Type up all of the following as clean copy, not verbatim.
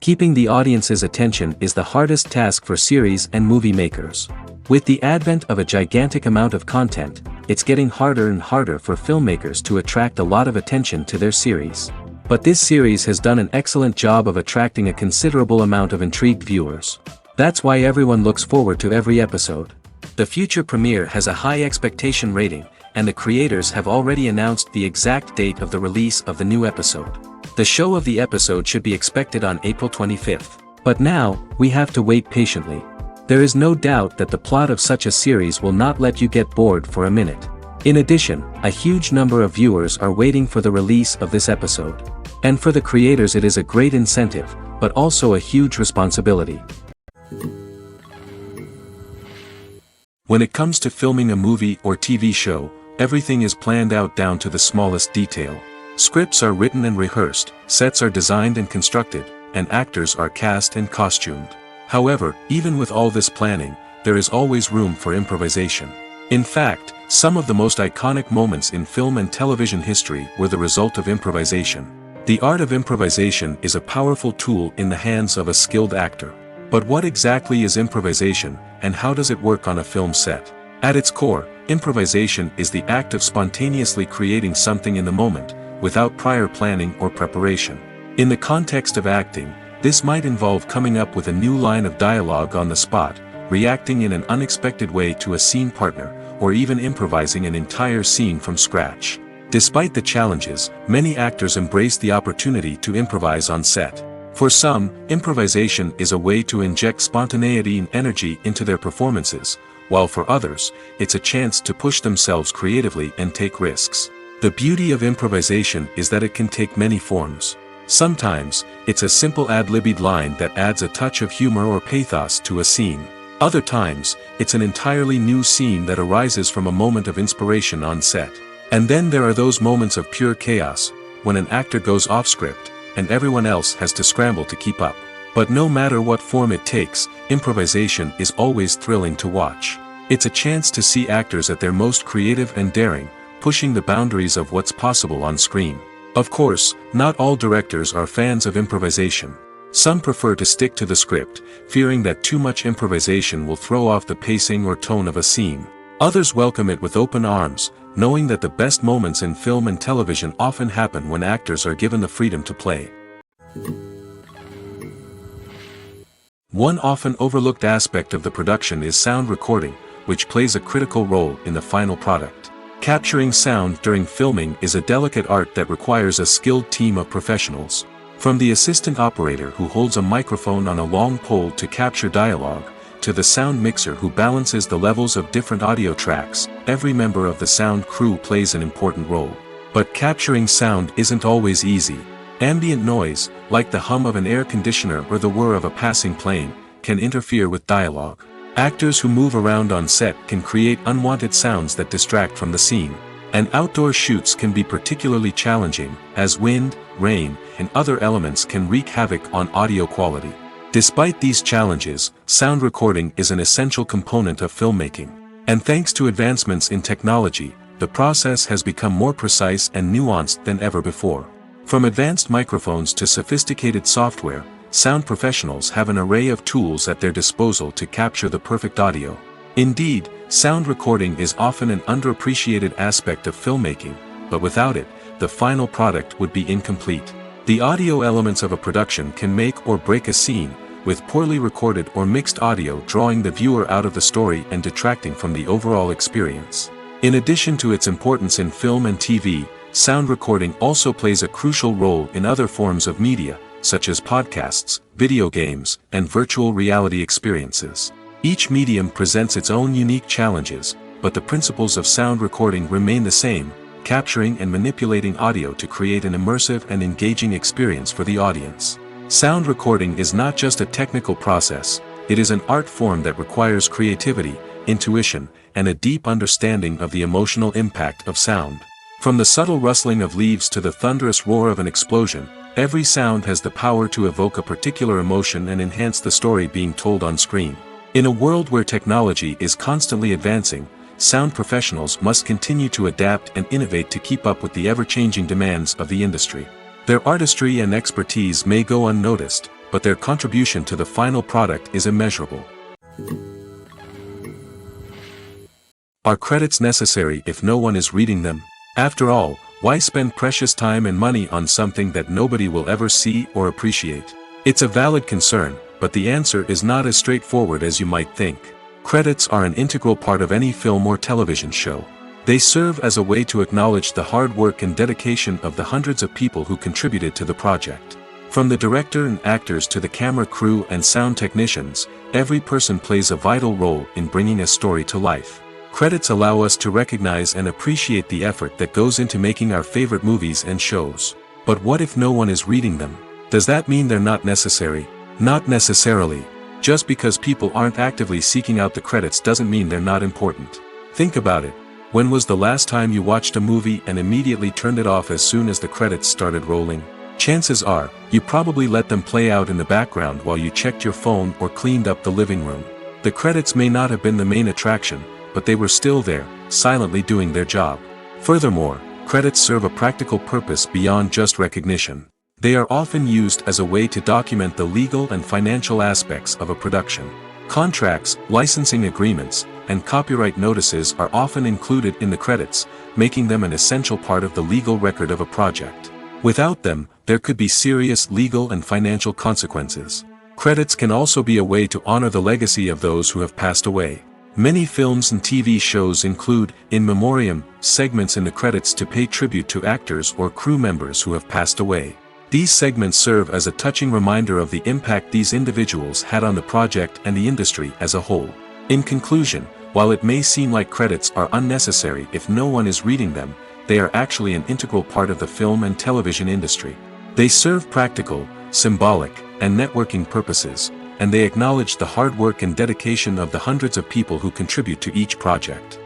Keeping the audience's attention is the hardest task for series and movie makers. With the advent of a gigantic amount of content, it's getting harder and harder for filmmakers to attract a lot of attention to their series. But this series has done an excellent job of attracting a considerable amount of intrigued viewers. That's why everyone looks forward to every episode. The future premiere has a high expectation rating, and the creators have already announced the exact date of the release of the new episode. The show of the episode should be expected on April 25th. But now, we have to wait patiently. There is no doubt that the plot of such a series will not let you get bored for a minute. In addition, a huge number of viewers are waiting for the release of this episode. And for the creators it is a great incentive, but also a huge responsibility. When it comes to filming a movie or TV show, everything is planned out down to the smallest detail. Scripts are written and rehearsed, sets are designed and constructed, and actors are cast and costumed. However, even with all this planning, there is always room for improvisation. In fact, some of the most iconic moments in film and television history were the result of improvisation. The art of improvisation is a powerful tool in the hands of a skilled actor. But what exactly is improvisation, and how does it work on a film set? At its core, improvisation is the act of spontaneously creating something in the moment, without prior planning or preparation. In the context of acting, this might involve coming up with a new line of dialogue on the spot, reacting in an unexpected way to a scene partner, or even improvising an entire scene from scratch. Despite the challenges, many actors embrace the opportunity to improvise on set. For some, improvisation is a way to inject spontaneity and energy into their performances, while for others, it's a chance to push themselves creatively and take risks. The beauty of improvisation is that it can take many forms. Sometimes, it's a simple ad-libbed line that adds a touch of humor or pathos to a scene. Other times, it's an entirely new scene that arises from a moment of inspiration on set. And then there are those moments of pure chaos, when an actor goes off script, and everyone else has to scramble to keep up. But no matter what form it takes, improvisation is always thrilling to watch. It's a chance to see actors at their most creative and daring, pushing the boundaries of what's possible on screen. Of course, not all directors are fans of improvisation. Some prefer to stick to the script, fearing that too much improvisation will throw off the pacing or tone of a scene. Others welcome it with open arms, knowing that the best moments in film and television often happen when actors are given the freedom to play. One often overlooked aspect of the production is sound recording, which plays a critical role in the final product. Capturing sound during filming is a delicate art that requires a skilled team of professionals. From the assistant operator who holds a microphone on a long pole to capture dialogue, to the sound mixer who balances the levels of different audio tracks, every member of the sound crew plays an important role. But capturing sound isn't always easy. Ambient noise, like the hum of an air conditioner or the whir of a passing plane, can interfere with dialogue. Actors who move around on set can create unwanted sounds that distract from the scene. And outdoor shoots can be particularly challenging, as wind, rain, and other elements can wreak havoc on audio quality. Despite these challenges, sound recording is an essential component of filmmaking. And thanks to advancements in technology, the process has become more precise and nuanced than ever before. From advanced microphones to sophisticated software, sound professionals have an array of tools at their disposal to capture the perfect audio. Indeed, sound recording is often an underappreciated aspect of filmmaking, but without it, the final product would be incomplete. The audio elements of a production can make or break a scene, with poorly recorded or mixed audio drawing the viewer out of the story and detracting from the overall experience. In addition to its importance in film and TV, sound recording also plays a crucial role in other forms of media, such as podcasts, video games, and virtual reality experiences. Each medium presents its own unique challenges, but the principles of sound recording remain the same, capturing and manipulating audio to create an immersive and engaging experience for the audience. Sound recording is not just a technical process, it is an art form that requires creativity, intuition, and a deep understanding of the emotional impact of sound. From the subtle rustling of leaves to the thunderous roar of an explosion, every sound has the power to evoke a particular emotion and enhance the story being told on screen. In a world where technology is constantly advancing, sound professionals must continue to adapt and innovate to keep up with the ever-changing demands of the industry. Their artistry and expertise may go unnoticed, but their contribution to the final product is immeasurable. Are credits necessary if no one is reading them? After all, why spend precious time and money on something that nobody will ever see or appreciate? It's a valid concern, but the answer is not as straightforward as you might think. Credits are an integral part of any film or television show. They serve as a way to acknowledge the hard work and dedication of the hundreds of people who contributed to the project. From the director and actors to the camera crew and sound technicians, every person plays a vital role in bringing a story to life. Credits allow us to recognize and appreciate the effort that goes into making our favorite movies and shows. But what if no one is reading them? Does that mean they're not necessary? Not necessarily. Just because people aren't actively seeking out the credits doesn't mean they're not important. Think about it. When was the last time you watched a movie and immediately turned it off as soon as the credits started rolling? Chances are, you probably let them play out in the background while you checked your phone or cleaned up the living room. The credits may not have been the main attraction, but they were still there, silently doing their job. Furthermore, credits serve a practical purpose beyond just recognition. They are often used as a way to document the legal and financial aspects of a production. Contracts, licensing agreements, and copyright notices are often included in the credits, making them an essential part of the legal record of a project. Without them, there could be serious legal and financial consequences. Credits can also be a way to honor the legacy of those who have passed away. Many films and TV shows include, in memoriam, segments in the credits to pay tribute to actors or crew members who have passed away. These segments serve as a touching reminder of the impact these individuals had on the project and the industry as a whole. In conclusion, while it may seem like credits are unnecessary if no one is reading them, they are actually an integral part of the film and television industry. They serve practical, symbolic, and networking purposes, and they acknowledge the hard work and dedication of the hundreds of people who contribute to each project.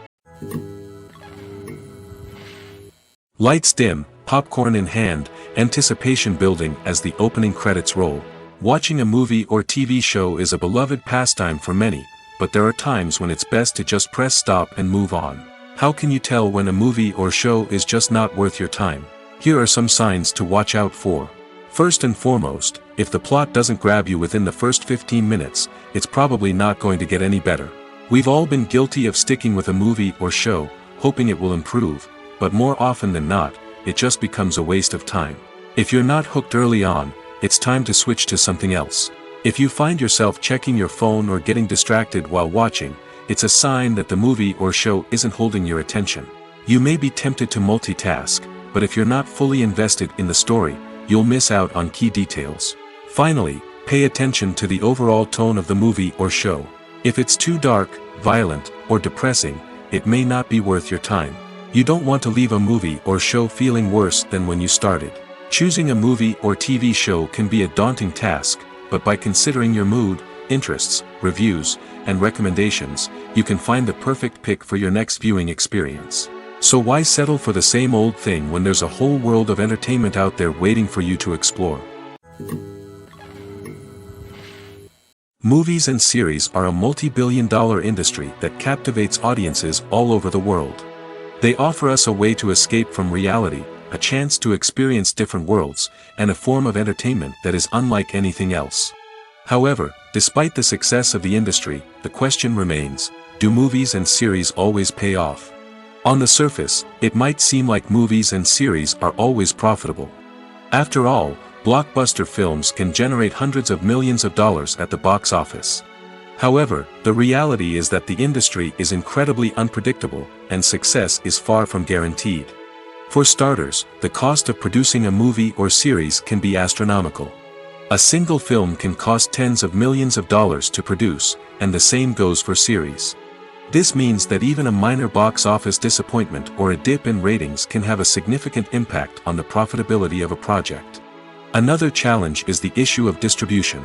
Lights dim, popcorn in hand, anticipation building as the opening credits roll. Watching a movie or TV show is a beloved pastime for many, but there are times when it's best to just press stop and move on. How can you tell when a movie or show is just not worth your time? Here are some signs to watch out for. First and foremost, if the plot doesn't grab you within the first 15 minutes, it's probably not going to get any better. We've all been guilty of sticking with a movie or show, hoping it will improve, but more often than not, it just becomes a waste of time. If you're not hooked early on, it's time to switch to something else. If you find yourself checking your phone or getting distracted while watching, it's a sign that the movie or show isn't holding your attention. You may be tempted to multitask, but if you're not fully invested in the story, you'll miss out on key details. Finally, pay attention to the overall tone of the movie or show. If it's too dark, violent, or depressing, it may not be worth your time. You don't want to leave a movie or show feeling worse than when you started. Choosing a movie or TV show can be a daunting task, but by considering your mood, interests, reviews, and recommendations, you can find the perfect pick for your next viewing experience. So why settle for the same old thing when there's a whole world of entertainment out there waiting for you to explore? Movies and series are a multi-billion-dollar industry that captivates audiences all over the world. They offer us a way to escape from reality, a chance to experience different worlds, and a form of entertainment that is unlike anything else. However, despite the success of the industry, the question remains, do movies and series always pay off? On the surface, it might seem like movies and series are always profitable. After all, blockbuster films can generate hundreds of millions of dollars at the box office. However, the reality is that the industry is incredibly unpredictable, and success is far from guaranteed. For starters, the cost of producing a movie or series can be astronomical. A single film can cost tens of millions of dollars to produce, and the same goes for series. This means that even a minor box office disappointment or a dip in ratings can have a significant impact on the profitability of a project. Another challenge is the issue of distribution.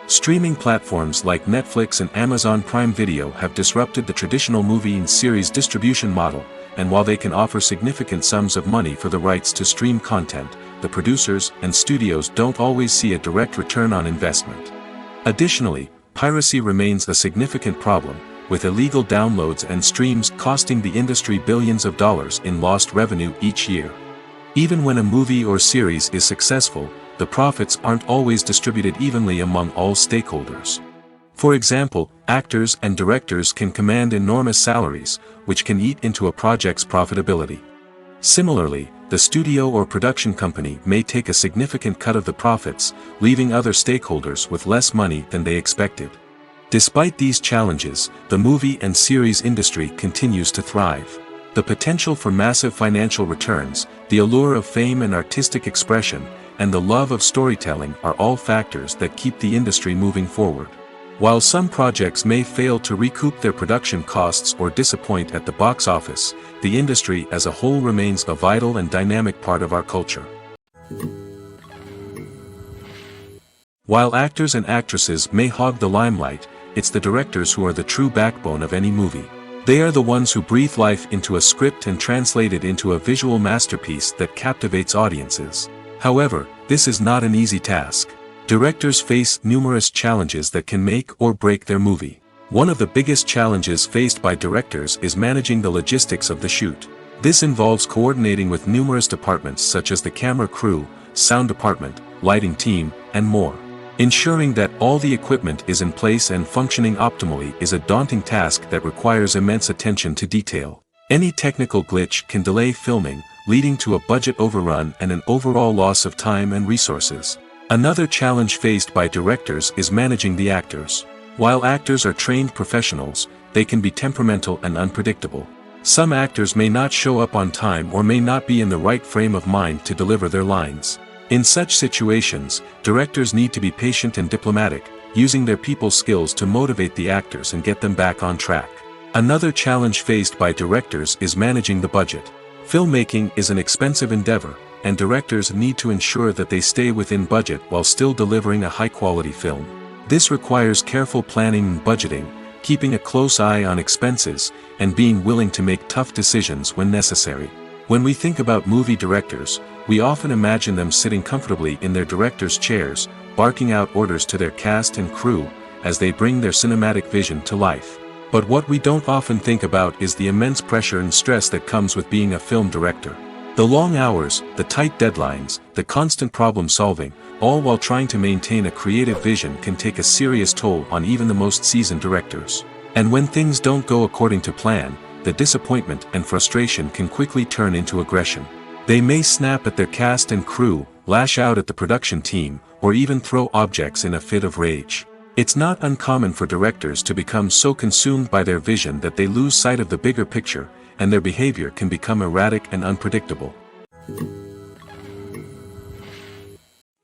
Streaming platforms like Netflix and Amazon Prime Video have disrupted the traditional movie and series distribution model, and while they can offer significant sums of money for the rights to stream content, the producers and studios don't always see a direct return on investment. Additionally, piracy remains a significant problem, with illegal downloads and streams costing the industry billions of dollars in lost revenue each year. Even when a movie or series is successful, the profits aren't always distributed evenly among all stakeholders. For example, actors and directors can command enormous salaries, which can eat into a project's profitability. Similarly, the studio or production company may take a significant cut of the profits, leaving other stakeholders with less money than they expected. Despite these challenges, the movie and series industry continues to thrive. The potential for massive financial returns, the allure of fame and artistic expression, and the love of storytelling are all factors that keep the industry moving forward. While some projects may fail to recoup their production costs or disappoint at the box office, the industry as a whole remains a vital and dynamic part of our culture. While actors and actresses may hog the limelight, it's the directors who are the true backbone of any movie. They are the ones who breathe life into a script and translate it into a visual masterpiece that captivates audiences. However, this is not an easy task. Directors face numerous challenges that can make or break their movie. One of the biggest challenges faced by directors is managing the logistics of the shoot. This involves coordinating with numerous departments such as the camera crew, sound department, lighting team, and more. Ensuring that all the equipment is in place and functioning optimally is a daunting task that requires immense attention to detail. Any technical glitch can delay filming, leading to a budget overrun and an overall loss of time and resources. Another challenge faced by directors is managing the actors. While actors are trained professionals, they can be temperamental and unpredictable. Some actors may not show up on time or may not be in the right frame of mind to deliver their lines. In such situations, directors need to be patient and diplomatic, using their people skills to motivate the actors and get them back on track. Another challenge faced by directors is managing the budget. Filmmaking is an expensive endeavor, and directors need to ensure that they stay within budget while still delivering a high-quality film. This requires careful planning and budgeting, keeping a close eye on expenses, and being willing to make tough decisions when necessary. When we think about movie directors, we often imagine them sitting comfortably in their director's chairs, barking out orders to their cast and crew, as they bring their cinematic vision to life. But what we don't often think about is the immense pressure and stress that comes with being a film director. The long hours, the tight deadlines, the constant problem solving, all while trying to maintain a creative vision can take a serious toll on even the most seasoned directors. And when things don't go according to plan, the disappointment and frustration can quickly turn into aggression. They may snap at their cast and crew, lash out at the production team, or even throw objects in a fit of rage. It's not uncommon for directors to become so consumed by their vision that they lose sight of the bigger picture, and their behavior can become erratic and unpredictable.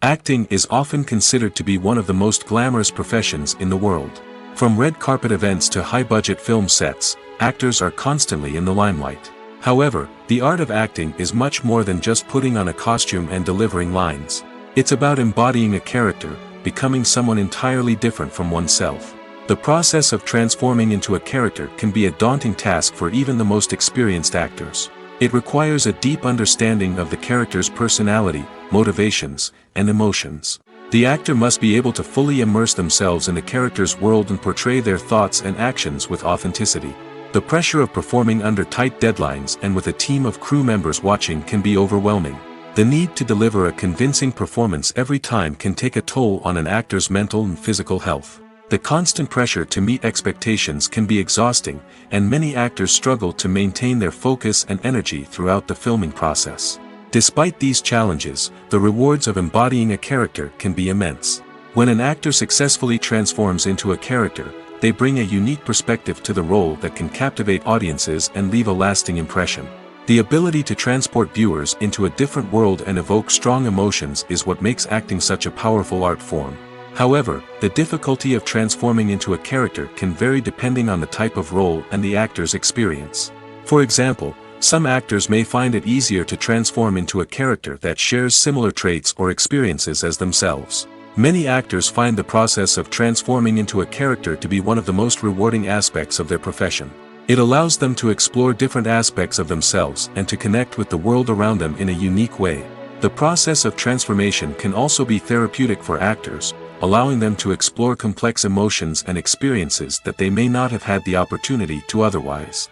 Acting is often considered to be one of the most glamorous professions in the world. From red carpet events to high-budget film sets, actors are constantly in the limelight. However, the art of acting is much more than just putting on a costume and delivering lines. It's about embodying a character, becoming someone entirely different from oneself. The process of transforming into a character can be a daunting task for even the most experienced actors. It requires a deep understanding of the character's personality, motivations, and emotions. The actor must be able to fully immerse themselves in the character's world and portray their thoughts and actions with authenticity. The pressure of performing under tight deadlines and with a team of crew members watching can be overwhelming. The need to deliver a convincing performance every time can take a toll on an actor's mental and physical health. The constant pressure to meet expectations can be exhausting, and many actors struggle to maintain their focus and energy throughout the filming process. Despite these challenges, the rewards of embodying a character can be immense. When an actor successfully transforms into a character, they bring a unique perspective to the role that can captivate audiences and leave a lasting impression. The ability to transport viewers into a different world and evoke strong emotions is what makes acting such a powerful art form. However, the difficulty of transforming into a character can vary depending on the type of role and the actor's experience. For example, some actors may find it easier to transform into a character that shares similar traits or experiences as themselves. Many actors find the process of transforming into a character to be one of the most rewarding aspects of their profession. It allows them to explore different aspects of themselves and to connect with the world around them in a unique way. The process of transformation can also be therapeutic for actors, allowing them to explore complex emotions and experiences that they may not have had the opportunity to otherwise.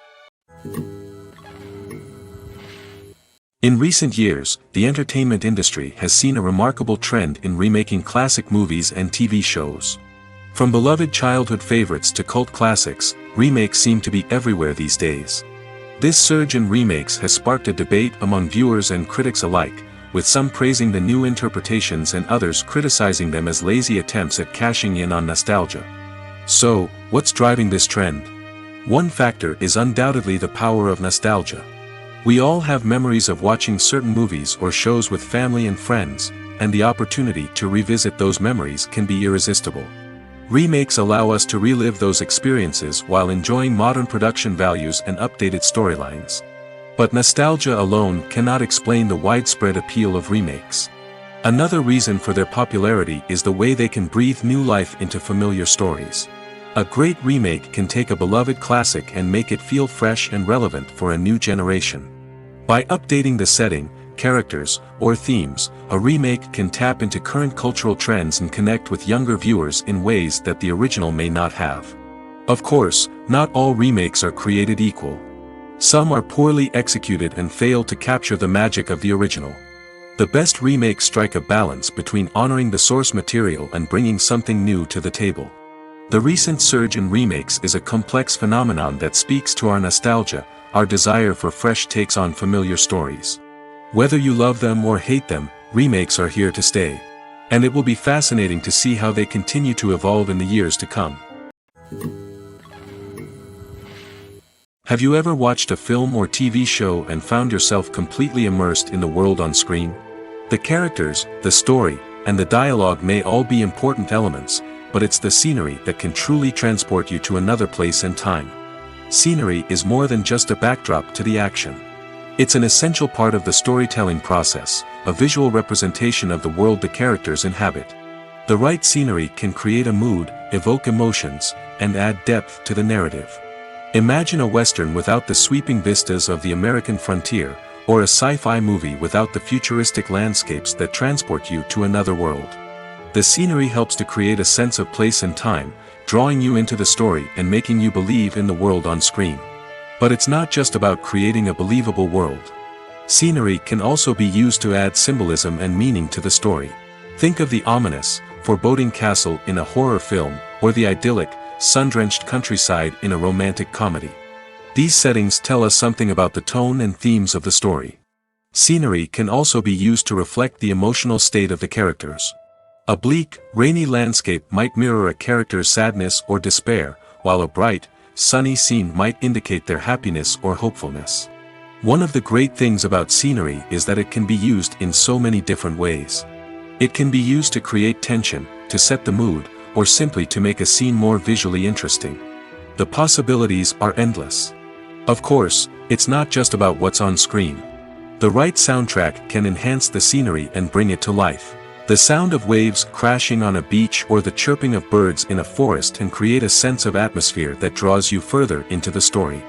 In recent years, the entertainment industry has seen a remarkable trend in remaking classic movies and TV shows. From beloved childhood favorites to cult classics, remakes seem to be everywhere these days. This surge in remakes has sparked a debate among viewers and critics alike, with some praising the new interpretations and others criticizing them as lazy attempts at cashing in on nostalgia. So, what's driving this trend? One factor is undoubtedly the power of nostalgia. We all have memories of watching certain movies or shows with family and friends, and the opportunity to revisit those memories can be irresistible. Remakes allow us to relive those experiences while enjoying modern production values and updated storylines. But nostalgia alone cannot explain the widespread appeal of remakes. Another reason for their popularity is the way they can breathe new life into familiar stories. A great remake can take a beloved classic and make it feel fresh and relevant for a new generation. By updating the setting, characters, or themes, a remake can tap into current cultural trends and connect with younger viewers in ways that the original may not have. Of course, not all remakes are created equal. Some are poorly executed and fail to capture the magic of the original. The best remakes strike a balance between honoring the source material and bringing something new to the table. The recent surge in remakes is a complex phenomenon that speaks to our nostalgia, our desire for fresh takes on familiar stories. Whether you love them or hate them, remakes are here to stay. And it will be fascinating to see how they continue to evolve in the years to come. Have you ever watched a film or TV show and found yourself completely immersed in the world on screen? The characters, the story, and the dialogue may all be important elements, but it's the scenery that can truly transport you to another place and time. Scenery is more than just a backdrop to the action. It's an essential part of the storytelling process, a visual representation of the world the characters inhabit. The right scenery can create a mood, evoke emotions, and add depth to the narrative. Imagine a Western without the sweeping vistas of the American frontier, or a sci-fi movie without the futuristic landscapes that transport you to another world. The scenery helps to create a sense of place and time, drawing you into the story and making you believe in the world on screen. But it's not just about creating a believable world. Scenery can also be used to add symbolism and meaning to the story. Think of the ominous, foreboding castle in a horror film, or the idyllic, sun-drenched countryside in a romantic comedy. These settings tell us something about the tone and themes of the story. Scenery can also be used to reflect the emotional state of the characters. A bleak, rainy landscape might mirror a character's sadness or despair, while a bright, sunny scene might indicate their happiness or hopefulness. One of the great things about scenery is that it can be used in so many different ways. It can be used to create tension, to set the mood, or simply to make a scene more visually interesting. The possibilities are endless. Of course, it's not just about what's on screen. The right soundtrack can enhance the scenery and bring it to life. The sound of waves crashing on a beach or the chirping of birds in a forest can create a sense of atmosphere that draws you further into the story.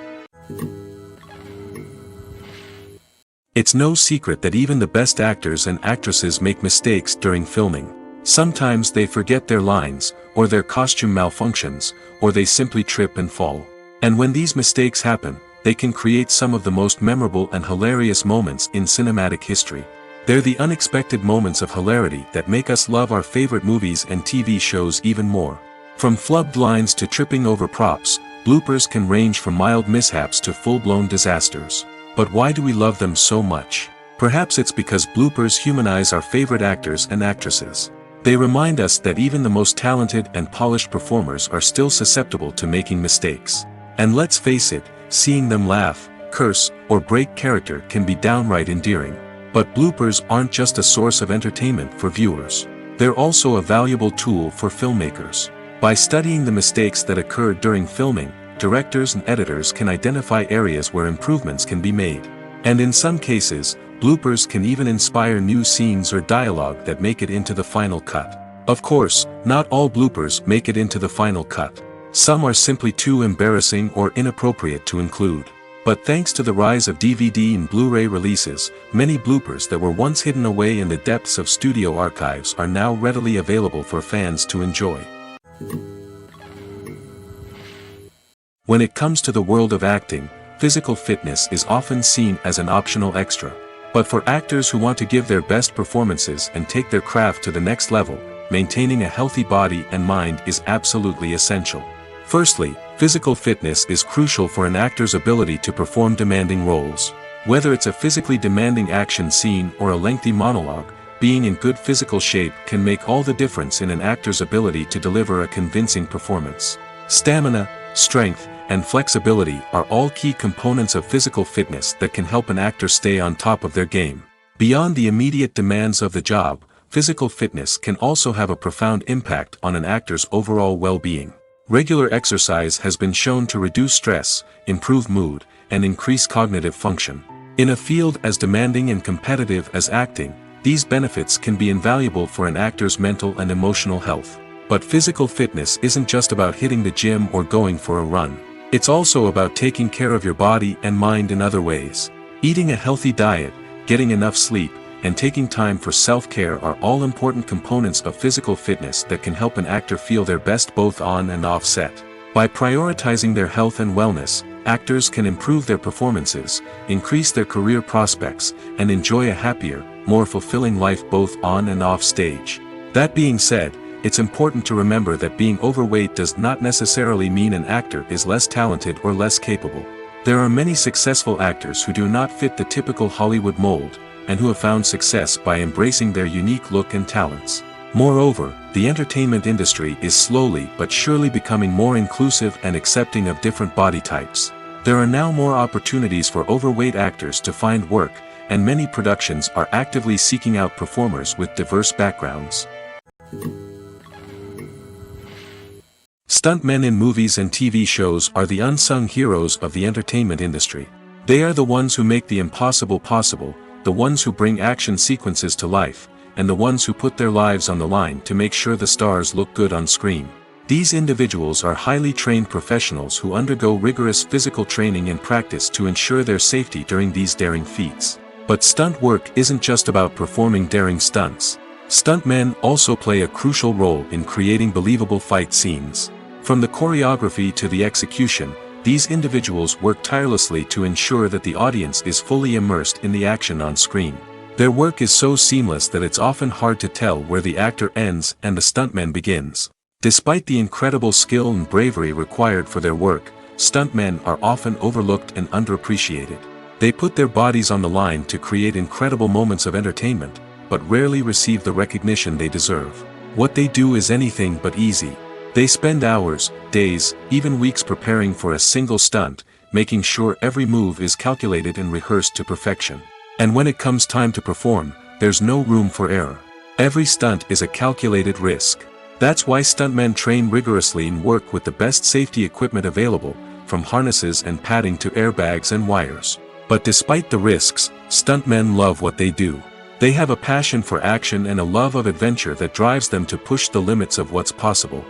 It's no secret that even the best actors and actresses make mistakes during filming. Sometimes they forget their lines, or their costume malfunctions, or they simply trip and fall. And when these mistakes happen, they can create some of the most memorable and hilarious moments in cinematic history. They're the unexpected moments of hilarity that make us love our favorite movies and TV shows even more. From flubbed lines to tripping over props, bloopers can range from mild mishaps to full-blown disasters. But why do we love them so much? Perhaps it's because bloopers humanize our favorite actors and actresses. They remind us that even the most talented and polished performers are still susceptible to making mistakes. And let's face it, seeing them laugh, curse, or break character can be downright endearing. But bloopers aren't just a source of entertainment for viewers. They're also a valuable tool for filmmakers. By studying the mistakes that occurred during filming, directors and editors can identify areas where improvements can be made. And in some cases, bloopers can even inspire new scenes or dialogue that make it into the final cut. Of course, not all bloopers make it into the final cut. Some are simply too embarrassing or inappropriate to include. But thanks to the rise of DVD and Blu-ray releases, many bloopers that were once hidden away in the depths of studio archives are now readily available for fans to enjoy. When it comes to the world of acting, physical fitness is often seen as an optional extra. But for actors who want to give their best performances and take their craft to the next level, maintaining a healthy body and mind is absolutely essential. Firstly, physical fitness is crucial for an actor's ability to perform demanding roles. Whether it's a physically demanding action scene or a lengthy monologue, being in good physical shape can make all the difference in an actor's ability to deliver a convincing performance. Stamina, strength, and flexibility are all key components of physical fitness that can help an actor stay on top of their game. Beyond the immediate demands of the job, physical fitness can also have a profound impact on an actor's overall well-being. Regular exercise has been shown to reduce stress, improve mood, and increase cognitive function. In a field as demanding and competitive as acting, these benefits can be invaluable for an actor's mental and emotional health. But physical fitness isn't just about hitting the gym or going for a run. It's also about taking care of your body and mind in other ways. Eating a healthy diet, getting enough sleep, and taking time for self-care are all important components of physical fitness that can help an actor feel their best both on and off set. By prioritizing their health and wellness, actors can improve their performances, increase their career prospects, and enjoy a happier, more fulfilling life both on and off stage. That being said, it's important to remember that being overweight does not necessarily mean an actor is less talented or less capable. There are many successful actors who do not fit the typical Hollywood mold, and who have found success by embracing their unique look and talents. Moreover, the entertainment industry is slowly but surely becoming more inclusive and accepting of different body types. There are now more opportunities for overweight actors to find work, and many productions are actively seeking out performers with diverse backgrounds. Stuntmen in movies and TV shows are the unsung heroes of the entertainment industry. They are the ones who make the impossible possible, the ones who bring action sequences to life, and the ones who put their lives on the line to make sure the stars look good on screen. These individuals are highly trained professionals who undergo rigorous physical training and practice to ensure their safety during these daring feats. But stunt work isn't just about performing daring stunts. Stuntmen also play a crucial role in creating believable fight scenes. From the choreography to the execution, these individuals work tirelessly to ensure that the audience is fully immersed in the action on screen. Their work is so seamless that it's often hard to tell where the actor ends and the stuntman begins. Despite the incredible skill and bravery required for their work, stuntmen are often overlooked and underappreciated. They put their bodies on the line to create incredible moments of entertainment, but rarely receive the recognition they deserve. What they do is anything but easy. They spend hours, days, even weeks preparing for a single stunt, making sure every move is calculated and rehearsed to perfection. And when it comes time to perform, there's no room for error. Every stunt is a calculated risk. That's why stuntmen train rigorously and work with the best safety equipment available, from harnesses and padding to airbags and wires. But despite the risks, stuntmen love what they do. They have a passion for action and a love of adventure that drives them to push the limits of what's possible.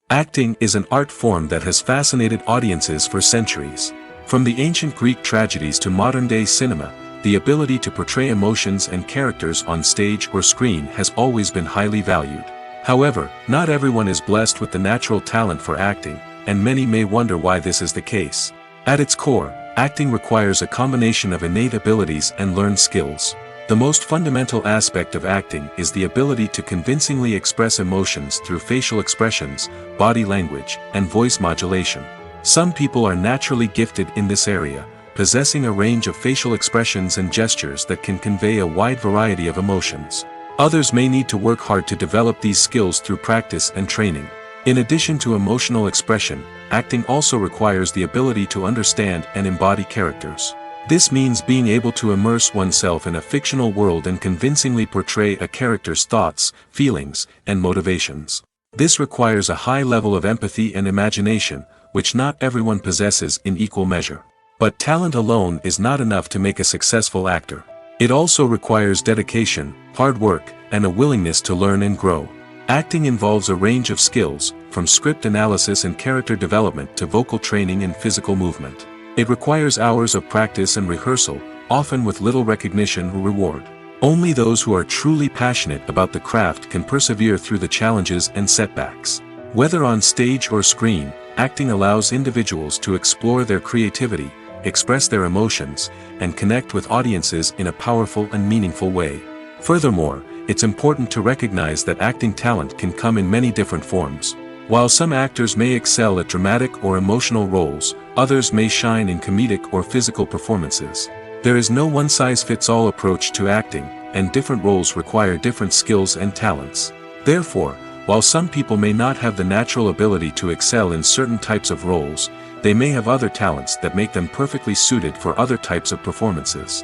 Acting is an art form that has fascinated audiences for centuries. From the ancient Greek tragedies to modern-day cinema, the ability to portray emotions and characters on stage or screen has always been highly valued. However, not everyone is blessed with the natural talent for acting, and many may wonder why this is the case. At its core, acting requires a combination of innate abilities and learned skills. The most fundamental aspect of acting is the ability to convincingly express emotions through facial expressions, body language, and voice modulation. Some people are naturally gifted in this area, possessing a range of facial expressions and gestures that can convey a wide variety of emotions. Others may need to work hard to develop these skills through practice and training. In addition to emotional expression, acting also requires the ability to understand and embody characters. This means being able to immerse oneself in a fictional world and convincingly portray a character's thoughts, feelings, and motivations. This requires a high level of empathy and imagination, which not everyone possesses in equal measure. But talent alone is not enough to make a successful actor. It also requires dedication, hard work, and a willingness to learn and grow. Acting involves a range of skills, from script analysis and character development to vocal training and physical movement. It requires hours of practice and rehearsal, often with little recognition or reward. Only those who are truly passionate about the craft can persevere through the challenges and setbacks. Whether on stage or screen, acting allows individuals to explore their creativity, express their emotions, and connect with audiences in a powerful and meaningful way. Furthermore, it's important to recognize that acting talent can come in many different forms. While some actors may excel at dramatic or emotional roles, others may shine in comedic or physical performances. There is no one-size-fits-all approach to acting, and different roles require different skills and talents. Therefore, while some people may not have the natural ability to excel in certain types of roles, they may have other talents that make them perfectly suited for other types of performances.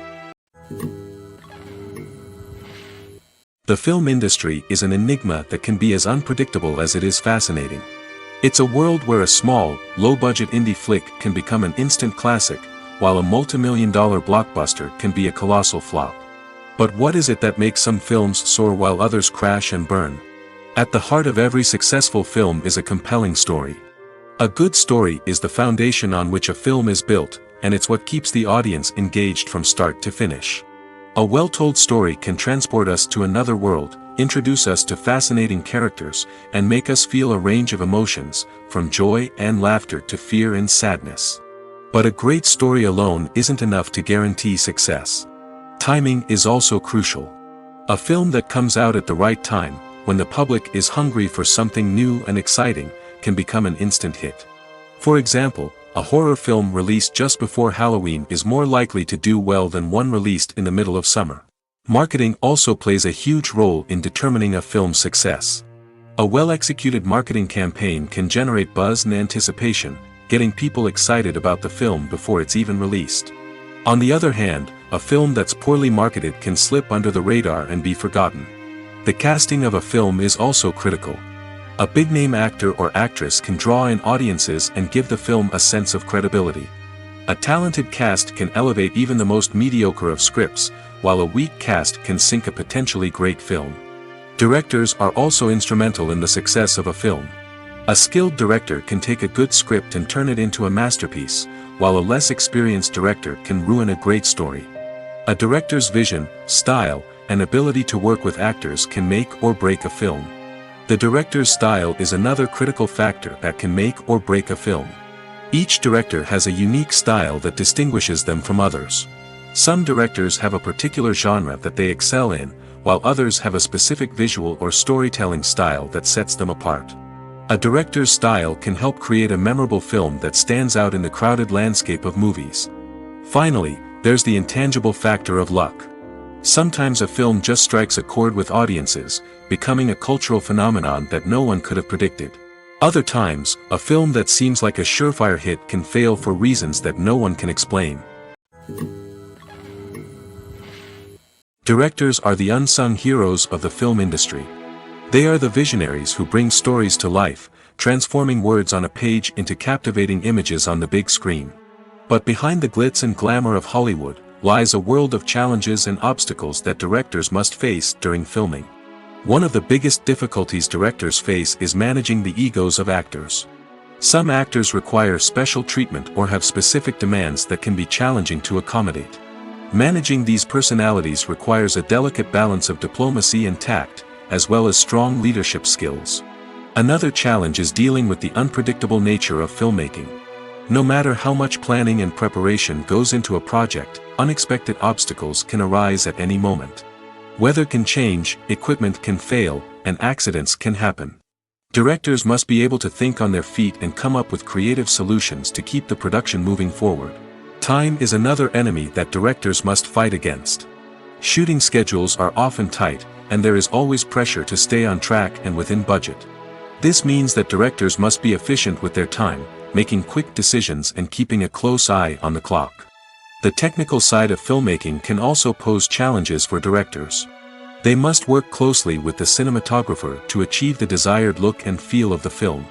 The film industry is an enigma that can be as unpredictable as it is fascinating. It's a world where a small, low-budget indie flick can become an instant classic, while a multi-million-dollar blockbuster can be a colossal flop. But what is it that makes some films soar while others crash and burn? At the heart of every successful film is a compelling story. A good story is the foundation on which a film is built, and it's what keeps the audience engaged from start to finish. A well-told story can transport us to another world, introduce us to fascinating characters, and make us feel a range of emotions, from joy and laughter to fear and sadness. But a great story alone isn't enough to guarantee success. Timing is also crucial. A film that comes out at the right time, when the public is hungry for something new and exciting, can become an instant hit. For example, a horror film released just before Halloween is more likely to do well than one released in the middle of summer. Marketing also plays a huge role in determining a film's success. A well-executed marketing campaign can generate buzz and anticipation, getting people excited about the film before it's even released. On the other hand, a film that's poorly marketed can slip under the radar and be forgotten. The casting of a film is also critical. A big-name actor or actress can draw in audiences and give the film a sense of credibility. A talented cast can elevate even the most mediocre of scripts, while a weak cast can sink a potentially great film. Directors are also instrumental in the success of a film. A skilled director can take a good script and turn it into a masterpiece, while a less experienced director can ruin a great story. A director's vision, style, and ability to work with actors can make or break a film. The director's style is another critical factor that can make or break a film. Each director has a unique style that distinguishes them from others. Some directors have a particular genre that they excel in, while others have a specific visual or storytelling style that sets them apart. A director's style can help create a memorable film that stands out in the crowded landscape of movies. Finally, there's the intangible factor of luck. Sometimes a film just strikes a chord with audiences, becoming a cultural phenomenon that no one could have predicted. Other times, a film that seems like a surefire hit can fail for reasons that no one can explain. Directors are the unsung heroes of the film industry. They are the visionaries who bring stories to life, transforming words on a page into captivating images on the big screen. But behind the glitz and glamour of Hollywood, lies a world of challenges and obstacles that directors must face during filming. One of the biggest difficulties directors face is managing the egos of actors. Some actors require special treatment or have specific demands that can be challenging to accommodate. Managing these personalities requires a delicate balance of diplomacy and tact, as well as strong leadership skills. Another challenge is dealing with the unpredictable nature of filmmaking. No matter how much planning and preparation goes into a project, unexpected obstacles can arise at any moment. Weather can change, equipment can fail, and accidents can happen. Directors must be able to think on their feet and come up with creative solutions to keep the production moving forward. Time is another enemy that directors must fight against. Shooting schedules are often tight, and there is always pressure to stay on track and within budget. This means that directors must be efficient with their time, making quick decisions and keeping a close eye on the clock. The technical side of filmmaking can also pose challenges for directors. They must work closely with the cinematographer to achieve the desired look and feel of the film.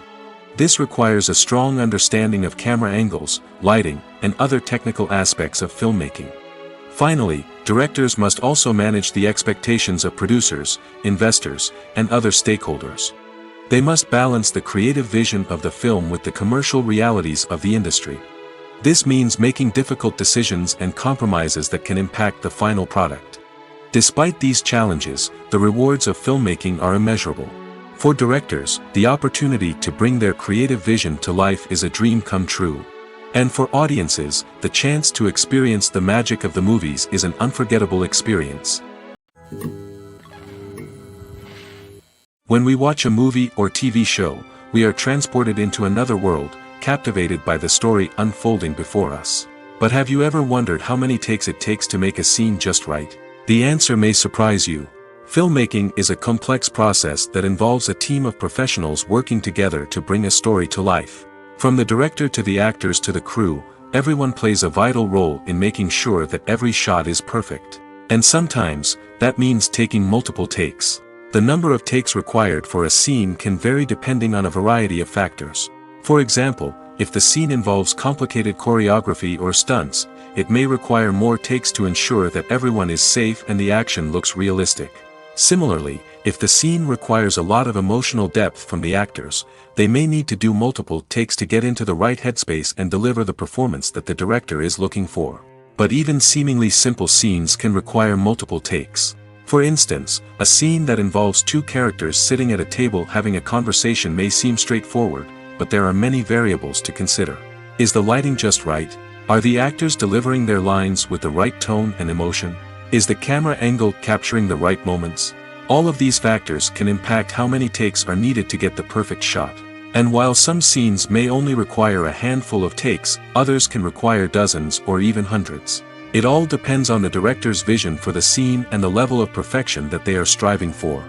This requires a strong understanding of camera angles, lighting, and other technical aspects of filmmaking. Finally, directors must also manage the expectations of producers, investors, and other stakeholders. They must balance the creative vision of the film with the commercial realities of the industry. This means making difficult decisions and compromises that can impact the final product. Despite these challenges, the rewards of filmmaking are immeasurable. For directors, the opportunity to bring their creative vision to life is a dream come true. And for audiences, the chance to experience the magic of the movies is an unforgettable experience. When we watch a movie or TV show, we are transported into another world, captivated by the story unfolding before us. But have you ever wondered how many takes it takes to make a scene just right? The answer may surprise you. Filmmaking is a complex process that involves a team of professionals working together to bring a story to life. From the director to the actors to the crew, everyone plays a vital role in making sure that every shot is perfect. And sometimes, that means taking multiple takes. The number of takes required for a scene can vary depending on a variety of factors. For example, if the scene involves complicated choreography or stunts, it may require more takes to ensure that everyone is safe and the action looks realistic. Similarly, if the scene requires a lot of emotional depth from the actors, they may need to do multiple takes to get into the right headspace and deliver the performance that the director is looking for. But even seemingly simple scenes can require multiple takes. For instance, a scene that involves two characters sitting at a table having a conversation may seem straightforward, but there are many variables to consider. Is the lighting just right? Are the actors delivering their lines with the right tone and emotion? Is the camera angle capturing the right moments? All of these factors can impact how many takes are needed to get the perfect shot. And while some scenes may only require a handful of takes, others can require dozens or even hundreds. It all depends on the director's vision for the scene and the level of perfection that they are striving for.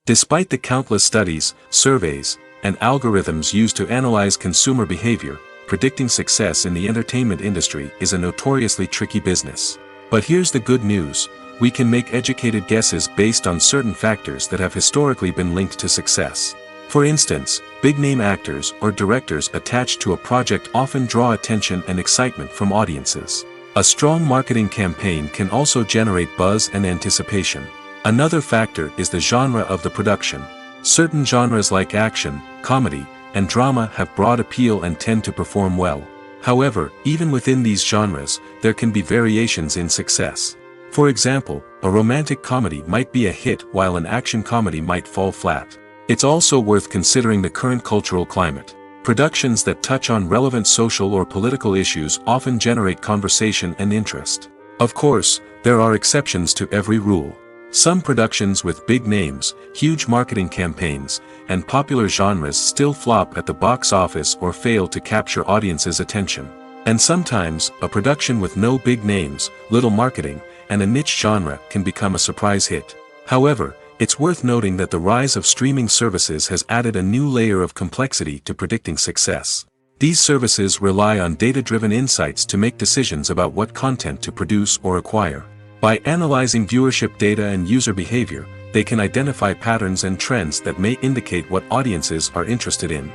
Despite the countless studies, surveys, and algorithms used to analyze consumer behavior, predicting success in the entertainment industry is a notoriously tricky business. But here's the good news: we can make educated guesses based on certain factors that have historically been linked to success. For instance, big-name actors or directors attached to a project often draw attention and excitement from audiences. A strong marketing campaign can also generate buzz and anticipation. Another factor is the genre of the production. Certain genres like action, comedy, and drama have broad appeal and tend to perform well. However, even within these genres, there can be variations in success. For example, a romantic comedy might be a hit while an action comedy might fall flat. It's also worth considering the current cultural climate. Productions that touch on relevant social or political issues often generate conversation and interest. Of course, there are exceptions to every rule. Some productions with big names, huge marketing campaigns, and popular genres still flop at the box office or fail to capture audiences' attention. And sometimes, a production with no big names, little marketing, and a niche genre can become a surprise hit. However, it's worth noting that the rise of streaming services has added a new layer of complexity to predicting success. These services rely on data-driven insights to make decisions about what content to produce or acquire. By analyzing viewership data and user behavior, they can identify patterns and trends that may indicate what audiences are interested in.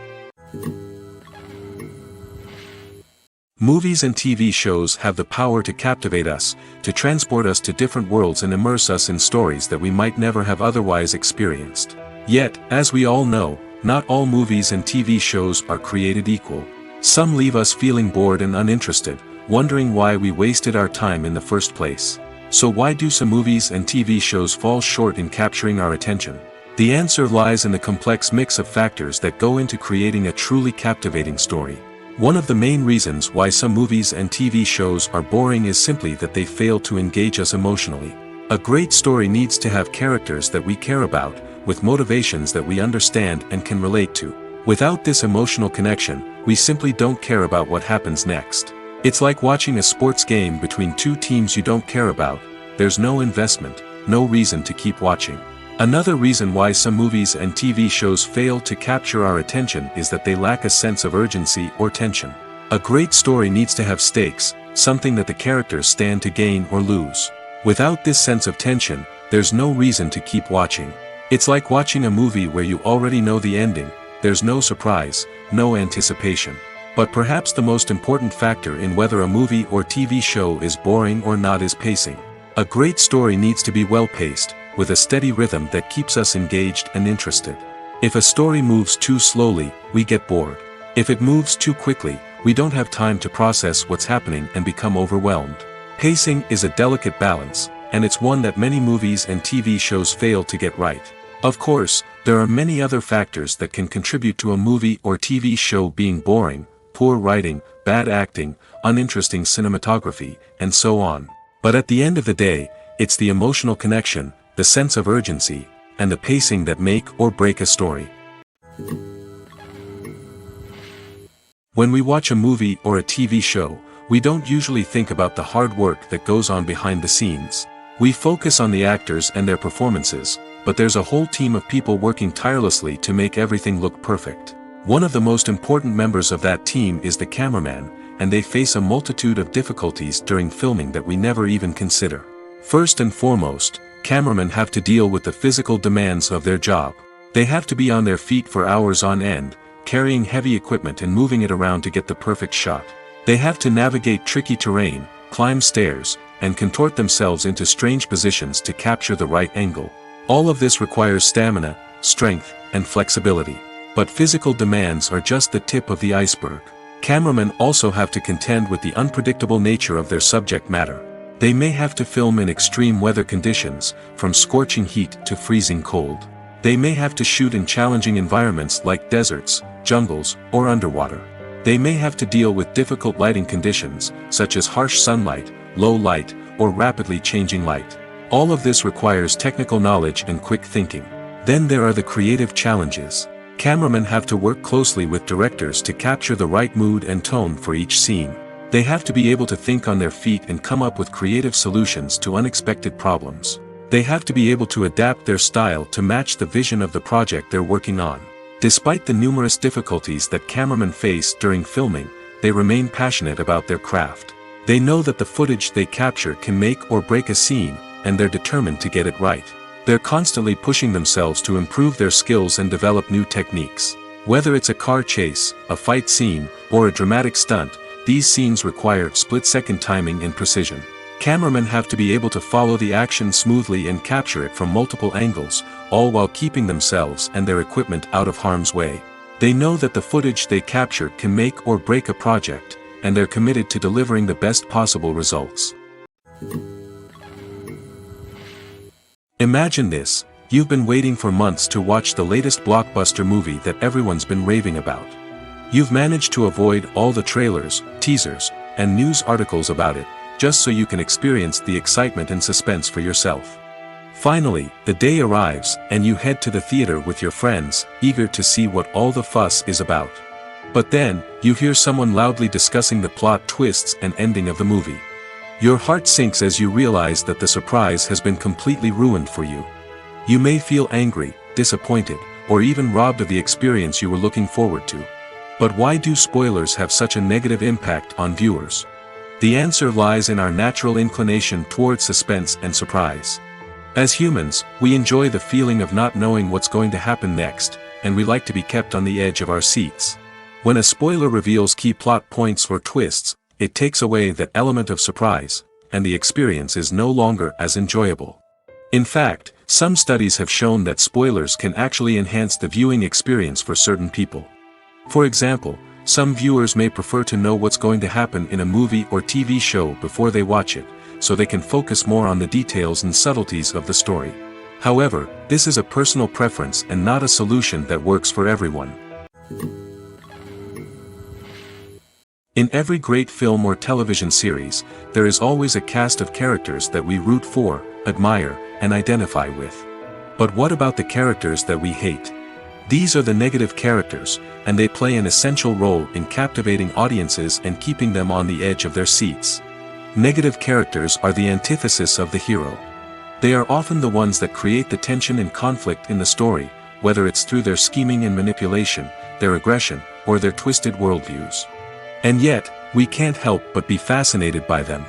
Movies and TV shows have the power to captivate us, to transport us to different worlds and immerse us in stories that we might never have otherwise experienced. Yet, as we all know, not all movies and TV shows are created equal. Some leave us feeling bored and uninterested, wondering why we wasted our time in the first place. So why do some movies and TV shows fall short in capturing our attention? The answer lies in the complex mix of factors that go into creating a truly captivating story. One of the main reasons why some movies and TV shows are boring is simply that they fail to engage us emotionally. A great story needs to have characters that we care about, with motivations that we understand and can relate to. Without this emotional connection, we simply don't care about what happens next. It's like watching a sports game between two teams you don't care about. There's no investment, no reason to keep watching. Another reason why some movies and TV shows fail to capture our attention is that they lack a sense of urgency or tension. A great story needs to have stakes, something that the characters stand to gain or lose. Without this sense of tension, there's no reason to keep watching. It's like watching a movie where you already know the ending. There's no surprise, no anticipation. But perhaps the most important factor in whether a movie or TV show is boring or not is pacing. A great story needs to be well-paced, with a steady rhythm that keeps us engaged and interested. If a story moves too slowly, we get bored. If it moves too quickly, we don't have time to process what's happening and become overwhelmed. Pacing is a delicate balance, and it's one that many movies and TV shows fail to get right. Of course, There are many other factors that can contribute to a movie or TV show being boring: poor writing, bad acting, uninteresting cinematography, and so on. But at the end of the day, it's the emotional connection, the sense of urgency, and the pacing that make or break a story. When we watch a movie or a TV show, we don't usually think about the hard work that goes on behind the scenes. We focus on the actors and their performances, but there's a whole team of people working tirelessly to make everything look perfect. One of the most important members of that team is the cameraman, and they face a multitude of difficulties during filming that we never even consider. First and foremost, cameramen have to deal with the physical demands of their job. They have to be on their feet for hours on end, carrying heavy equipment and moving it around to get the perfect shot. They have to navigate tricky terrain, climb stairs, and contort themselves into strange positions to capture the right angle. All of this requires stamina, strength, and flexibility. But physical demands are just the tip of the iceberg. Cameramen also have to contend with the unpredictable nature of their subject matter. They may have to film in extreme weather conditions, from scorching heat to freezing cold. They may have to shoot in challenging environments like deserts, jungles, or underwater. They may have to deal with difficult lighting conditions, such as harsh sunlight, low light, or rapidly changing light. All of this requires technical knowledge and quick thinking. Then there are the creative challenges. Cameramen have to work closely with directors to capture the right mood and tone for each scene. They have to be able to think on their feet and come up with creative solutions to unexpected problems. They have to be able to adapt their style to match the vision of the project they're working on. Despite the numerous difficulties that cameramen face during filming, they remain passionate about their craft. They know that the footage they capture can make or break a scene, and they're determined to get it right. They're constantly pushing themselves to improve their skills and develop new techniques. Whether it's a car chase, a fight scene, or a dramatic stunt, these scenes require split-second timing and precision. Cameramen have to be able to follow the action smoothly and capture it from multiple angles, all while keeping themselves and their equipment out of harm's way. They know that the footage they capture can make or break a project, and they're committed to delivering the best possible results. Imagine this: you've been waiting for months to watch the latest blockbuster movie that everyone's been raving about. You've managed to avoid all the trailers, teasers, and news articles about it, just so you can experience the excitement and suspense for yourself. Finally, the day arrives, and you head to the theater with your friends, eager to see what all the fuss is about. But then, you hear someone loudly discussing the plot twists and ending of the movie. Your heart sinks as you realize that the surprise has been completely ruined for you. You may feel angry, disappointed, or even robbed of the experience you were looking forward to. But why do spoilers have such a negative impact on viewers? The answer lies in our natural inclination toward suspense and surprise. As humans, we enjoy the feeling of not knowing what's going to happen next, and we like to be kept on the edge of our seats. When a spoiler reveals key plot points or twists, it takes away that element of surprise, and the experience is no longer as enjoyable. In fact, some studies have shown that spoilers can actually enhance the viewing experience for certain people. For example, some viewers may prefer to know what's going to happen in a movie or TV show before they watch it, so they can focus more on the details and subtleties of the story. However, this is a personal preference and not a solution that works for everyone. In every great film or television series, there is always a cast of characters that we root for, admire, and identify with. But what about the characters that we hate? These are the negative characters, and they play an essential role in captivating audiences and keeping them on the edge of their seats. Negative characters are the antithesis of the hero. They are often the ones that create the tension and conflict in the story, whether it's through their scheming and manipulation, their aggression, or their twisted worldviews. And yet, we can't help but be fascinated by them.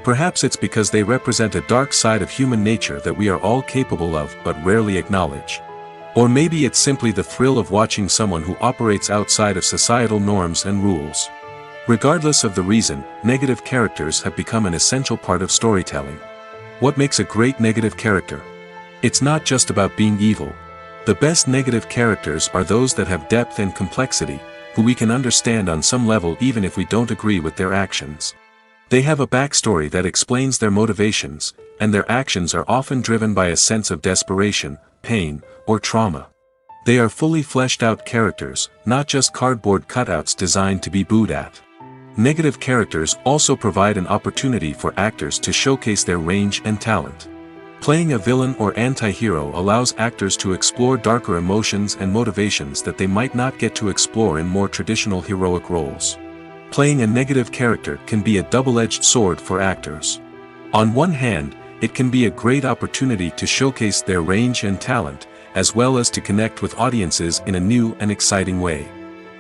Perhaps it's because they represent a dark side of human nature that we are all capable of but rarely acknowledge. Or maybe it's simply the thrill of watching someone who operates outside of societal norms and rules. Regardless of the reason, negative characters have become an essential part of storytelling. What makes a great negative character? It's not just about being evil. The best negative characters are those that have depth and complexity, who we can understand on some level even if we don't agree with their actions. They have a backstory that explains their motivations, and their actions are often driven by a sense of desperation, pain, or trauma. They are fully fleshed out characters, not just cardboard cutouts designed to be booed at. Negative characters also provide an opportunity for actors to showcase their range and talent. Playing a villain or anti-hero allows actors to explore darker emotions and motivations that they might not get to explore in more traditional heroic roles. Playing a negative character can be a double-edged sword for actors. On one hand, it can be a great opportunity to showcase their range and talent, as well as to connect with audiences in a new and exciting way.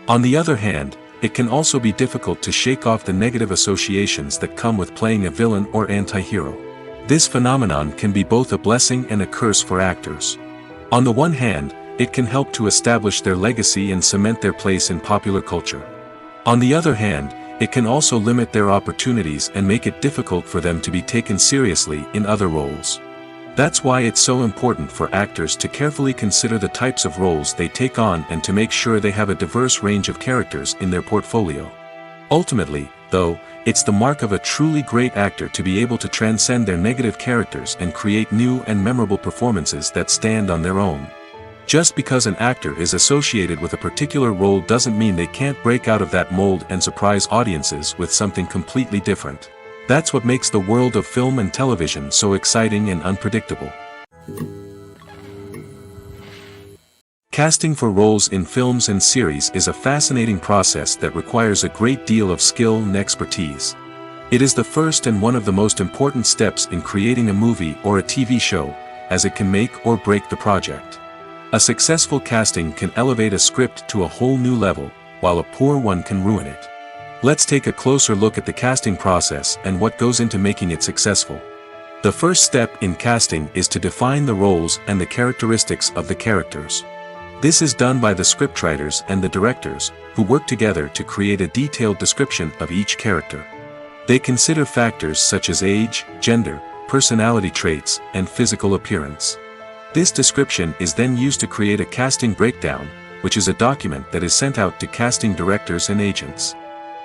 On the other hand, it can also be difficult to shake off the negative associations that come with playing a villain or anti-hero. This phenomenon can be both a blessing and a curse for actors. On the one hand, it can help to establish their legacy and cement their place in popular culture. On the other hand, it can also limit their opportunities and make it difficult for them to be taken seriously in other roles. That's why it's so important for actors to carefully consider the types of roles they take on and to make sure they have a diverse range of characters in their portfolio. Ultimately, though, it's the mark of a truly great actor to be able to transcend their negative characters and create new and memorable performances that stand on their own. Just because an actor is associated with a particular role doesn't mean they can't break out of that mold and surprise audiences with something completely different. That's what makes the world of film and television so exciting and unpredictable. Casting for roles in films and series is a fascinating process that requires a great deal of skill and expertise. It is the first and one of the most important steps in creating a movie or a TV show, as it can make or break the project. A successful casting can elevate a script to a whole new level, while a poor one can ruin it. Let's take a closer look at the casting process and what goes into making it successful. The first step in casting is to define the roles and the characteristics of the characters. This is done by the scriptwriters and the directors, who work together to create a detailed description of each character. They consider factors such as age, gender, personality traits, and physical appearance. This description is then used to create a casting breakdown, which is a document that is sent out to casting directors and agents.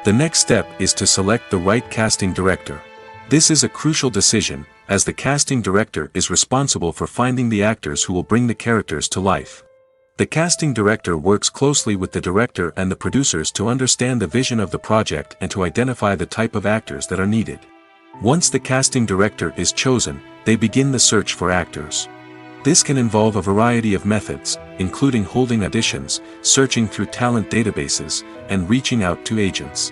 The next step is to select the right casting director. This is a crucial decision, as the casting director is responsible for finding the actors who will bring the characters to life. The casting director works closely with the director and the producers to understand the vision of the project and to identify the type of actors that are needed. Once the casting director is chosen, they begin the search for actors. This can involve a variety of methods, including holding auditions, searching through talent databases, and reaching out to agents.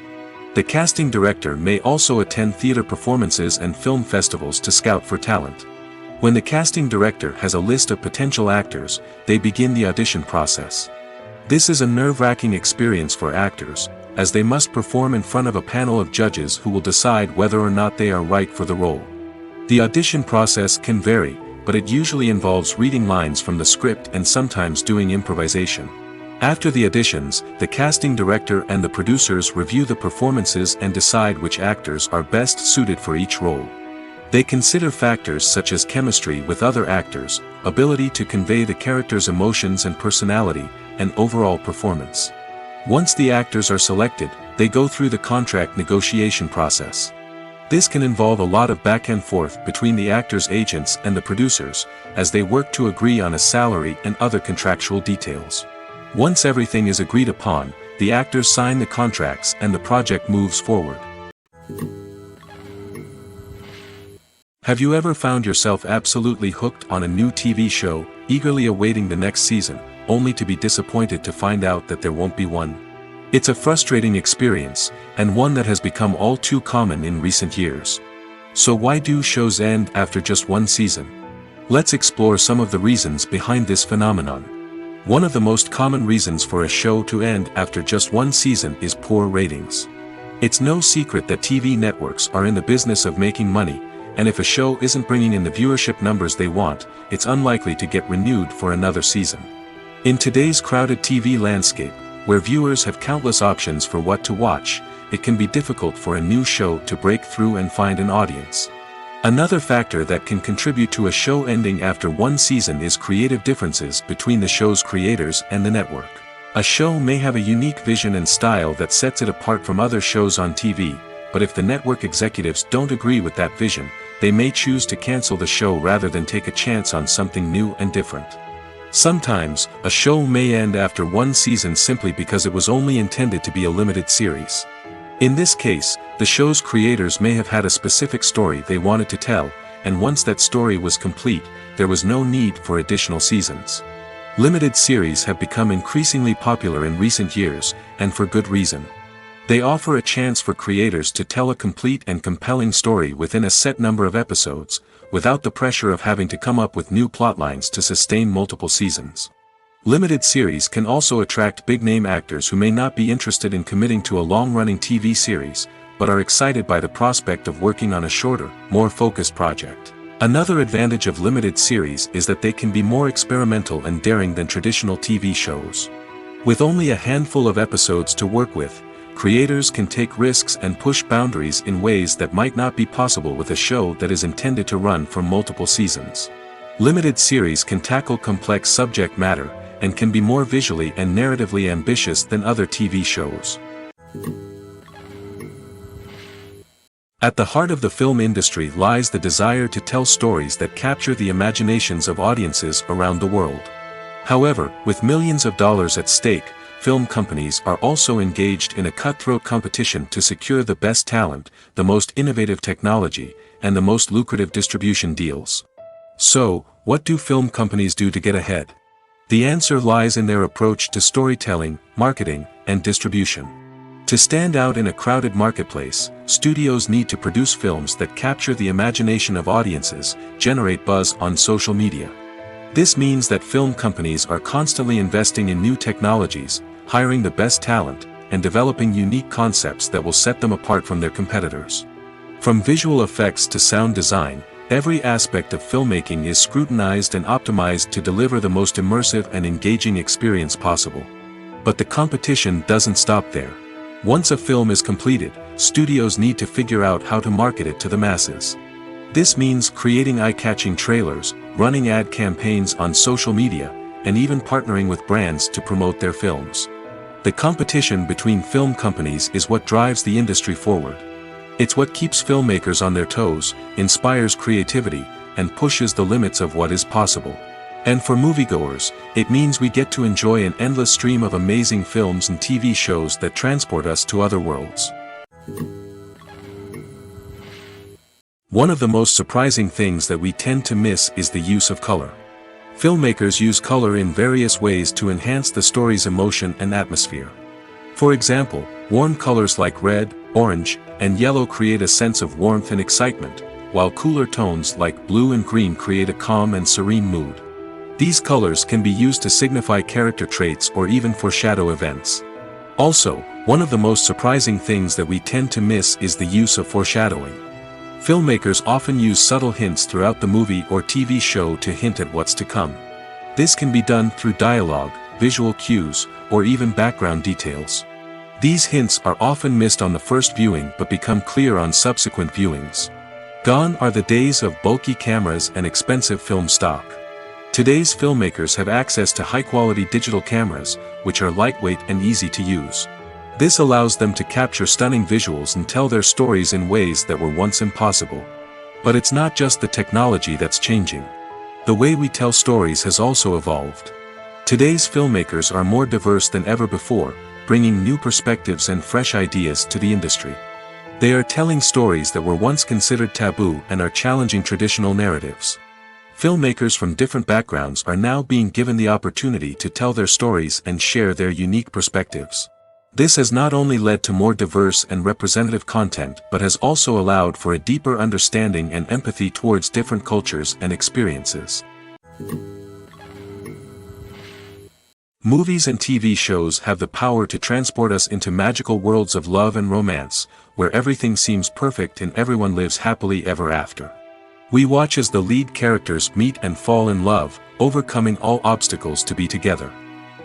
The casting director may also attend theater performances and film festivals to scout for talent. When the casting director has a list of potential actors, they begin the audition process. This is a nerve-wracking experience for actors, as they must perform in front of a panel of judges who will decide whether or not they are right for the role. The audition process can vary, but it usually involves reading lines from the script and sometimes doing improvisation. After the auditions, the casting director and the producers review the performances and decide which actors are best suited for each role. They consider factors such as chemistry with other actors, ability to convey the character's emotions and personality, and overall performance. Once the actors are selected, they go through the contract negotiation process. This can involve a lot of back and forth between the actors' agents and the producers, as they work to agree on a salary and other contractual details. Once everything is agreed upon, the actors sign the contracts and the project moves forward. Have you ever found yourself absolutely hooked on a new TV show, eagerly awaiting the next season, only to be disappointed to find out that there won't be one? It's a frustrating experience, and one that has become all too common in recent years. So why do shows end after just one season? Let's explore some of the reasons behind this phenomenon. One of the most common reasons for a show to end after just one season is poor ratings. It's no secret that TV networks are in the business of making money, and if a show isn't bringing in the viewership numbers they want, it's unlikely to get renewed for another season. In today's crowded TV landscape, where viewers have countless options for what to watch, it can be difficult for a new show to break through and find an audience. Another factor that can contribute to a show ending after one season is creative differences between the show's creators and the network. A show may have a unique vision and style that sets it apart from other shows on TV, but if the network executives don't agree with that vision, they may choose to cancel the show rather than take a chance on something new and different. Sometimes, a show may end after one season simply because it was only intended to be a limited series. In this case, the show's creators may have had a specific story they wanted to tell, and once that story was complete, there was no need for additional seasons. Limited series have become increasingly popular in recent years, and for good reason. They offer a chance for creators to tell a complete and compelling story within a set number of episodes, without the pressure of having to come up with new plotlines to sustain multiple seasons. Limited series can also attract big-name actors who may not be interested in committing to a long-running TV series, but are excited by the prospect of working on a shorter, more focused project. Another advantage of limited series is that they can be more experimental and daring than traditional TV shows. With only a handful of episodes to work with, creators can take risks and push boundaries in ways that might not be possible with a show that is intended to run for multiple seasons. Limited series can tackle complex subject matter, and can be more visually and narratively ambitious than other TV shows. At the heart of the film industry lies the desire to tell stories that capture the imaginations of audiences around the world. However, with millions of dollars at stake, film companies are also engaged in a cutthroat competition to secure the best talent, the most innovative technology, and the most lucrative distribution deals. So, what do film companies do to get ahead? The answer lies in their approach to storytelling, marketing, and distribution. To stand out in a crowded marketplace, studios need to produce films that capture the imagination of audiences, generate buzz on social media. This means that film companies are constantly investing in new technologies, hiring the best talent, and developing unique concepts that will set them apart from their competitors. From visual effects to sound design, every aspect of filmmaking is scrutinized and optimized to deliver the most immersive and engaging experience possible. But the competition doesn't stop there. Once a film is completed, studios need to figure out how to market it to the masses. This means creating eye-catching trailers, running ad campaigns on social media, and even partnering with brands to promote their films. The competition between film companies is what drives the industry forward. It's what keeps filmmakers on their toes, inspires creativity, and pushes the limits of what is possible. And for moviegoers, it means we get to enjoy an endless stream of amazing films and TV shows that transport us to other worlds. One of the most surprising things that we tend to miss is the use of color. Filmmakers use color in various ways to enhance the story's emotion and atmosphere. For example, warm colors like red, orange, and yellow create a sense of warmth and excitement, while cooler tones like blue and green create a calm and serene mood. These colors can be used to signify character traits or even foreshadow events. Also, one of the most surprising things that we tend to miss is the use of foreshadowing. Filmmakers often use subtle hints throughout the movie or TV show to hint at what's to come. This can be done through dialogue, visual cues, or even background details. These hints are often missed on the first viewing but become clear on subsequent viewings. Gone are the days of bulky cameras and expensive film stock. Today's filmmakers have access to high-quality digital cameras, which are lightweight and easy to use. This allows them to capture stunning visuals and tell their stories in ways that were once impossible. But it's not just the technology that's changing. The way we tell stories has also evolved. Today's filmmakers are more diverse than ever before, bringing new perspectives and fresh ideas to the industry. They are telling stories that were once considered taboo and are challenging traditional narratives. Filmmakers from different backgrounds are now being given the opportunity to tell their stories and share their unique perspectives. This has not only led to more diverse and representative content but has also allowed for a deeper understanding and empathy towards different cultures and experiences. Movies and TV shows have the power to transport us into magical worlds of love and romance, where everything seems perfect and everyone lives happily ever after. We watch as the lead characters meet and fall in love, overcoming all obstacles to be together.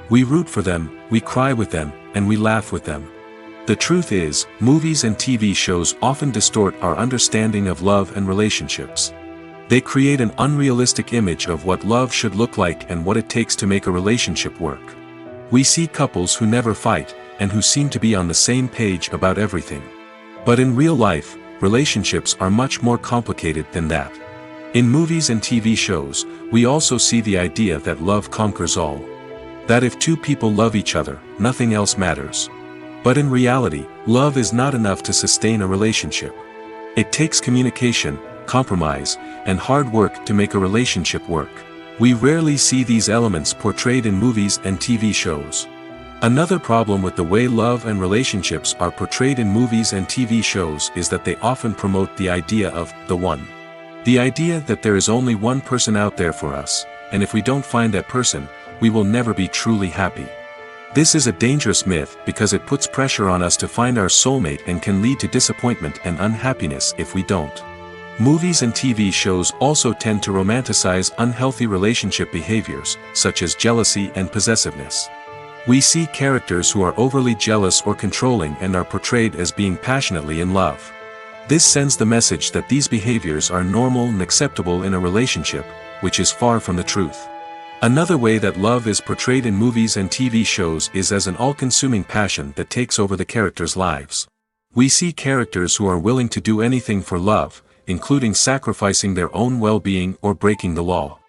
We root for them, we cry with them, and we laugh with them. The truth is, movies and TV shows often distort our understanding of love and relationships. They create an unrealistic image of what love should look like and what it takes to make a relationship work. We see couples who never fight, and who seem to be on the same page about everything. But in real life, relationships are much more complicated than that. In movies and TV shows, we also see the idea that love conquers all. That if two people love each other, nothing else matters. But in reality, love is not enough to sustain a relationship. It takes communication, compromise, and hard work to make a relationship work. We rarely see these elements portrayed in movies and TV shows. Another problem with the way love and relationships are portrayed in movies and TV shows is that they often promote the idea of the one. The idea that there is only one person out there for us, and if we don't find that person, we will never be truly happy. This is a dangerous myth because it puts pressure on us to find our soulmate and can lead to disappointment and unhappiness if we don't. Movies and TV shows also tend to romanticize unhealthy relationship behaviors, such as jealousy and possessiveness. We see characters who are overly jealous or controlling and are portrayed as being passionately in love. This sends the message that these behaviors are normal and acceptable in a relationship, which is far from the truth. Another way that love is portrayed in movies and TV shows is as an all-consuming passion that takes over the characters' lives. We see characters who are willing to do anything for love, including sacrificing their own well-being or breaking the law.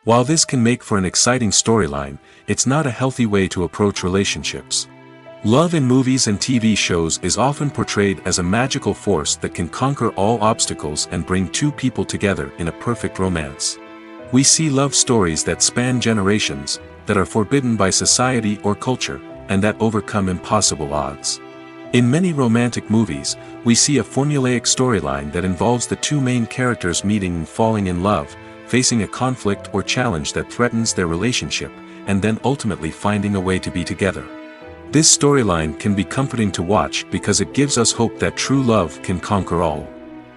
While this can make for an exciting storyline, it's not a healthy way to approach relationships. Love in movies and TV shows is often portrayed as a magical force that can conquer all obstacles and bring two people together in a perfect romance. We see love stories that span generations, that are forbidden by society or culture, and that overcome impossible odds. In many romantic movies, we see a formulaic storyline that involves the two main characters meeting and falling in love, facing a conflict or challenge that threatens their relationship, and then ultimately finding a way to be together. This storyline can be comforting to watch because it gives us hope that true love can conquer all.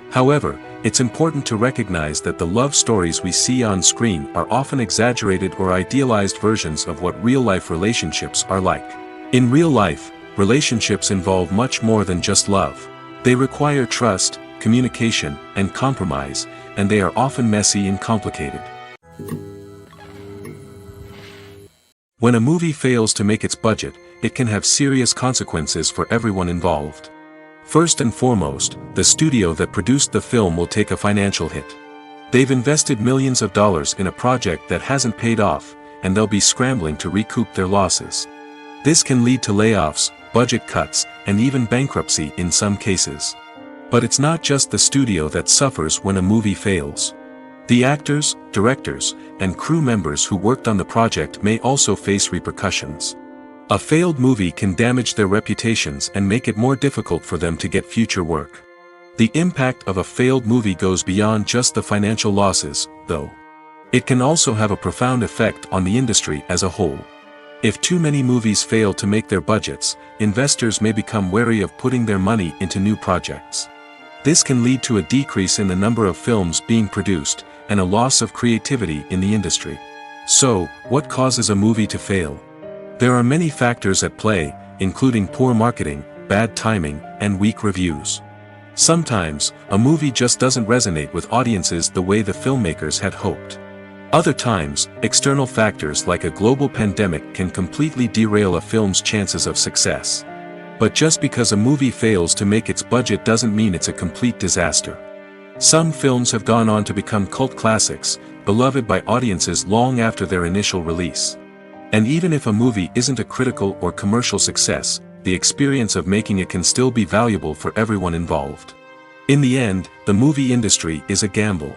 However, it's important to recognize that the love stories we see on screen are often exaggerated or idealized versions of what real-life relationships are like. In real life, relationships involve much more than just love. They require trust, communication, and compromise, and they are often messy and complicated. When a movie fails to make its budget, it can have serious consequences for everyone involved. First and foremost, the studio that produced the film will take a financial hit. They've invested millions of dollars in a project that hasn't paid off, and they'll be scrambling to recoup their losses. This can lead to layoffs, budget cuts, and even bankruptcy in some cases. But it's not just the studio that suffers when a movie fails. The actors, directors, and crew members who worked on the project may also face repercussions. A failed movie can damage their reputations and make it more difficult for them to get future work. The impact of a failed movie goes beyond just the financial losses, though. It can also have a profound effect on the industry as a whole. If too many movies fail to make their budgets, investors may become wary of putting their money into new projects. This can lead to a decrease in the number of films being produced, and a loss of creativity in the industry. So, what causes a movie to fail? There are many factors at play, including poor marketing, bad timing, and weak reviews. Sometimes, a movie just doesn't resonate with audiences the way the filmmakers had hoped. Other times, external factors like a global pandemic can completely derail a film's chances of success. But just because a movie fails to make its budget doesn't mean it's a complete disaster. Some films have gone on to become cult classics, beloved by audiences long after their initial release. And even if a movie isn't a critical or commercial success, the experience of making it can still be valuable for everyone involved. In the end, the movie industry is a gamble.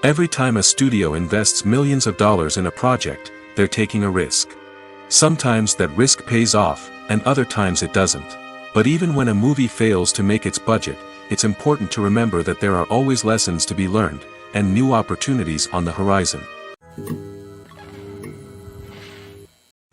Every time a studio invests millions of dollars in a project, they're taking a risk. Sometimes that risk pays off, and other times it doesn't. But even when a movie fails to make its budget, it's important to remember that there are always lessons to be learned, and new opportunities on the horizon.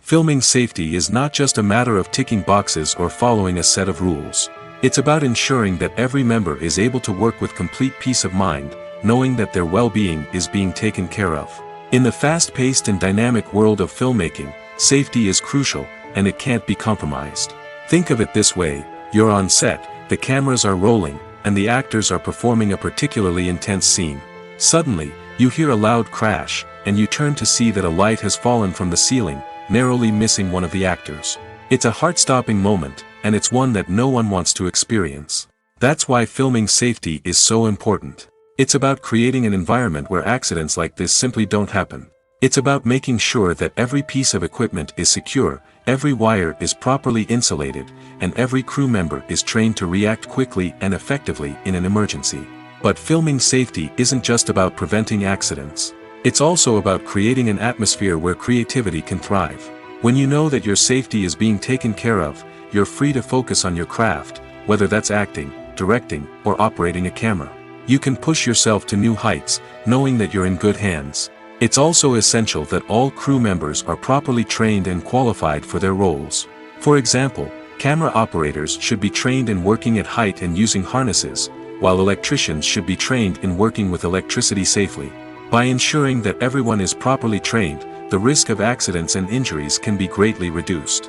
Filming safety is not just a matter of ticking boxes or following a set of rules. It's about ensuring that every member is able to work with complete peace of mind, knowing that their well-being is being taken care of. In the fast-paced and dynamic world of filmmaking, safety is crucial, and it can't be compromised. Think of it this way: you're on set, the cameras are rolling, and the actors are performing a particularly intense scene. Suddenly, you hear a loud crash, and you turn to see that a light has fallen from the ceiling, narrowly missing one of the actors. It's a heart-stopping moment, and it's one that no one wants to experience. That's why filming safety is so important. It's about creating an environment where accidents like this simply don't happen. It's about making sure that every piece of equipment is secure, every wire is properly insulated, and every crew member is trained to react quickly and effectively in an emergency. But filming safety isn't just about preventing accidents. It's also about creating an atmosphere where creativity can thrive. When you know that your safety is being taken care of, you're free to focus on your craft, whether that's acting, directing, or operating a camera. You can push yourself to new heights, knowing that you're in good hands. It's also essential that all crew members are properly trained and qualified for their roles. For example, camera operators should be trained in working at height and using harnesses, while electricians should be trained in working with electricity safely. By ensuring that everyone is properly trained, the risk of accidents and injuries can be greatly reduced.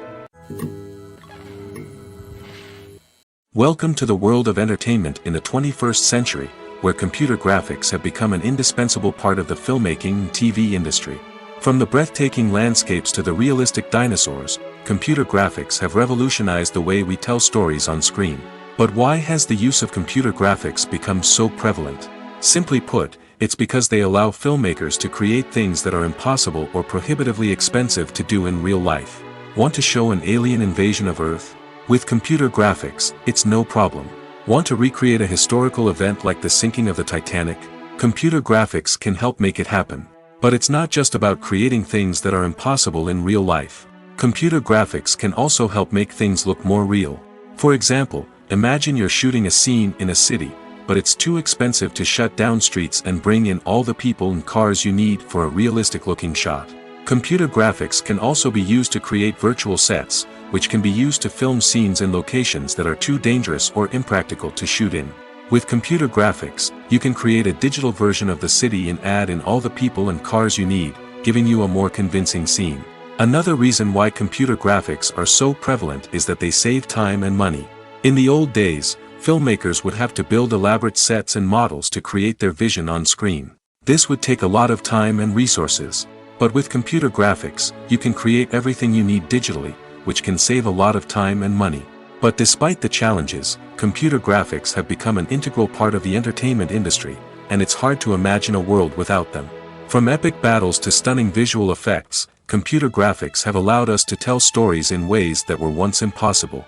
Welcome to the world of entertainment in the 21st century, where computer graphics have become an indispensable part of the filmmaking and TV industry. From the breathtaking landscapes to the realistic dinosaurs, computer graphics have revolutionized the way we tell stories on screen. But why has the use of computer graphics become so prevalent? Simply put, it's because they allow filmmakers to create things that are impossible or prohibitively expensive to do in real life. Want to show an alien invasion of Earth? With computer graphics, it's no problem. Want to recreate a historical event like the sinking of the Titanic? Computer graphics can help make it happen. But it's not just about creating things that are impossible in real life. Computer graphics can also help make things look more real. For example, imagine you're shooting a scene in a city, but it's too expensive to shut down streets and bring in all the people and cars you need for a realistic-looking shot. Computer graphics can also be used to create virtual sets, which can be used to film scenes in locations that are too dangerous or impractical to shoot in. With computer graphics, you can create a digital version of the city and add in all the people and cars you need, giving you a more convincing scene. Another reason why computer graphics are so prevalent is that they save time and money. In the old days, filmmakers would have to build elaborate sets and models to create their vision on screen. This would take a lot of time and resources. But with computer graphics, you can create everything you need digitally, which can save a lot of time and money. But despite the challenges, computer graphics have become an integral part of the entertainment industry, and it's hard to imagine a world without them. From epic battles to stunning visual effects, computer graphics have allowed us to tell stories in ways that were once impossible.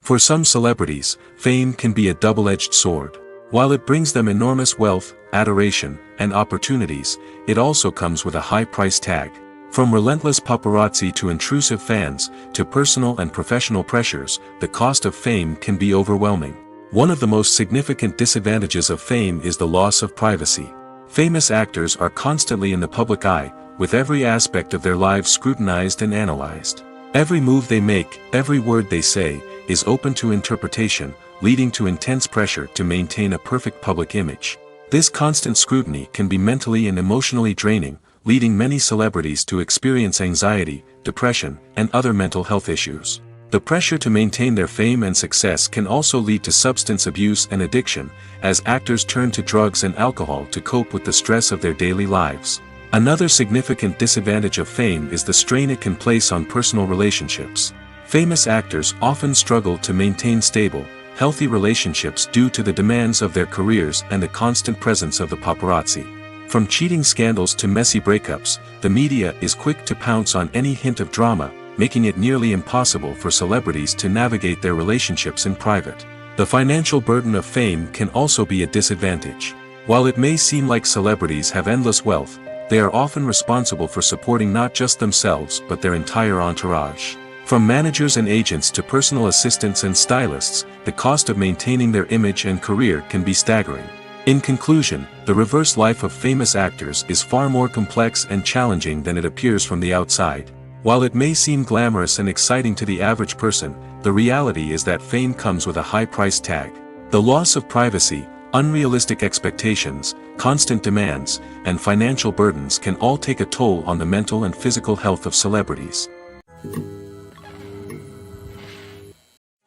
For some celebrities, fame can be a double-edged sword. While it brings them enormous wealth, adoration, and opportunities, it also comes with a high price tag. From relentless paparazzi to intrusive fans, to personal and professional pressures, the cost of fame can be overwhelming. One of the most significant disadvantages of fame is the loss of privacy. Famous actors are constantly in the public eye, with every aspect of their lives scrutinized and analyzed. Every move they make, every word they say, is open to interpretation, leading to intense pressure to maintain a perfect public image. This constant scrutiny can be mentally and emotionally draining, leading many celebrities to experience anxiety, depression, and other mental health issues. The pressure to maintain their fame and success can also lead to substance abuse and addiction, as actors turn to drugs and alcohol to cope with the stress of their daily lives. Another significant disadvantage of fame is the strain it can place on personal relationships. Famous actors often struggle to maintain stable, healthy relationships due to the demands of their careers and the constant presence of the paparazzi. From cheating scandals to messy breakups, the media is quick to pounce on any hint of drama, making it nearly impossible for celebrities to navigate their relationships in private. The financial burden of fame can also be a disadvantage. While it may seem like celebrities have endless wealth, they are often responsible for supporting not just themselves but their entire entourage. From managers and agents to personal assistants and stylists, the cost of maintaining their image and career can be staggering. In conclusion, the reverse life of famous actors is far more complex and challenging than it appears from the outside. While it may seem glamorous and exciting to the average person, the reality is that fame comes with a high price tag. The loss of privacy, unrealistic expectations, constant demands, and financial burdens can all take a toll on the mental and physical health of celebrities.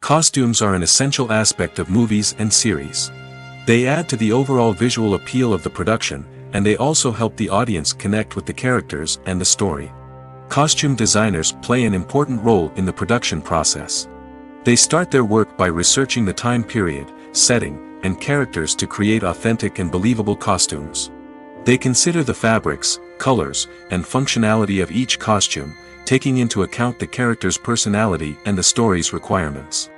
Costumes are an essential aspect of movies and series. They add to the overall visual appeal of the production, and they also help the audience connect with the characters and the story. Costume designers play an important role in the production process. They start their work by researching the time period, setting, and characters to create authentic and believable costumes. They consider the fabrics, colors, and functionality of each costume, taking into account the character's personality and the story's requirements.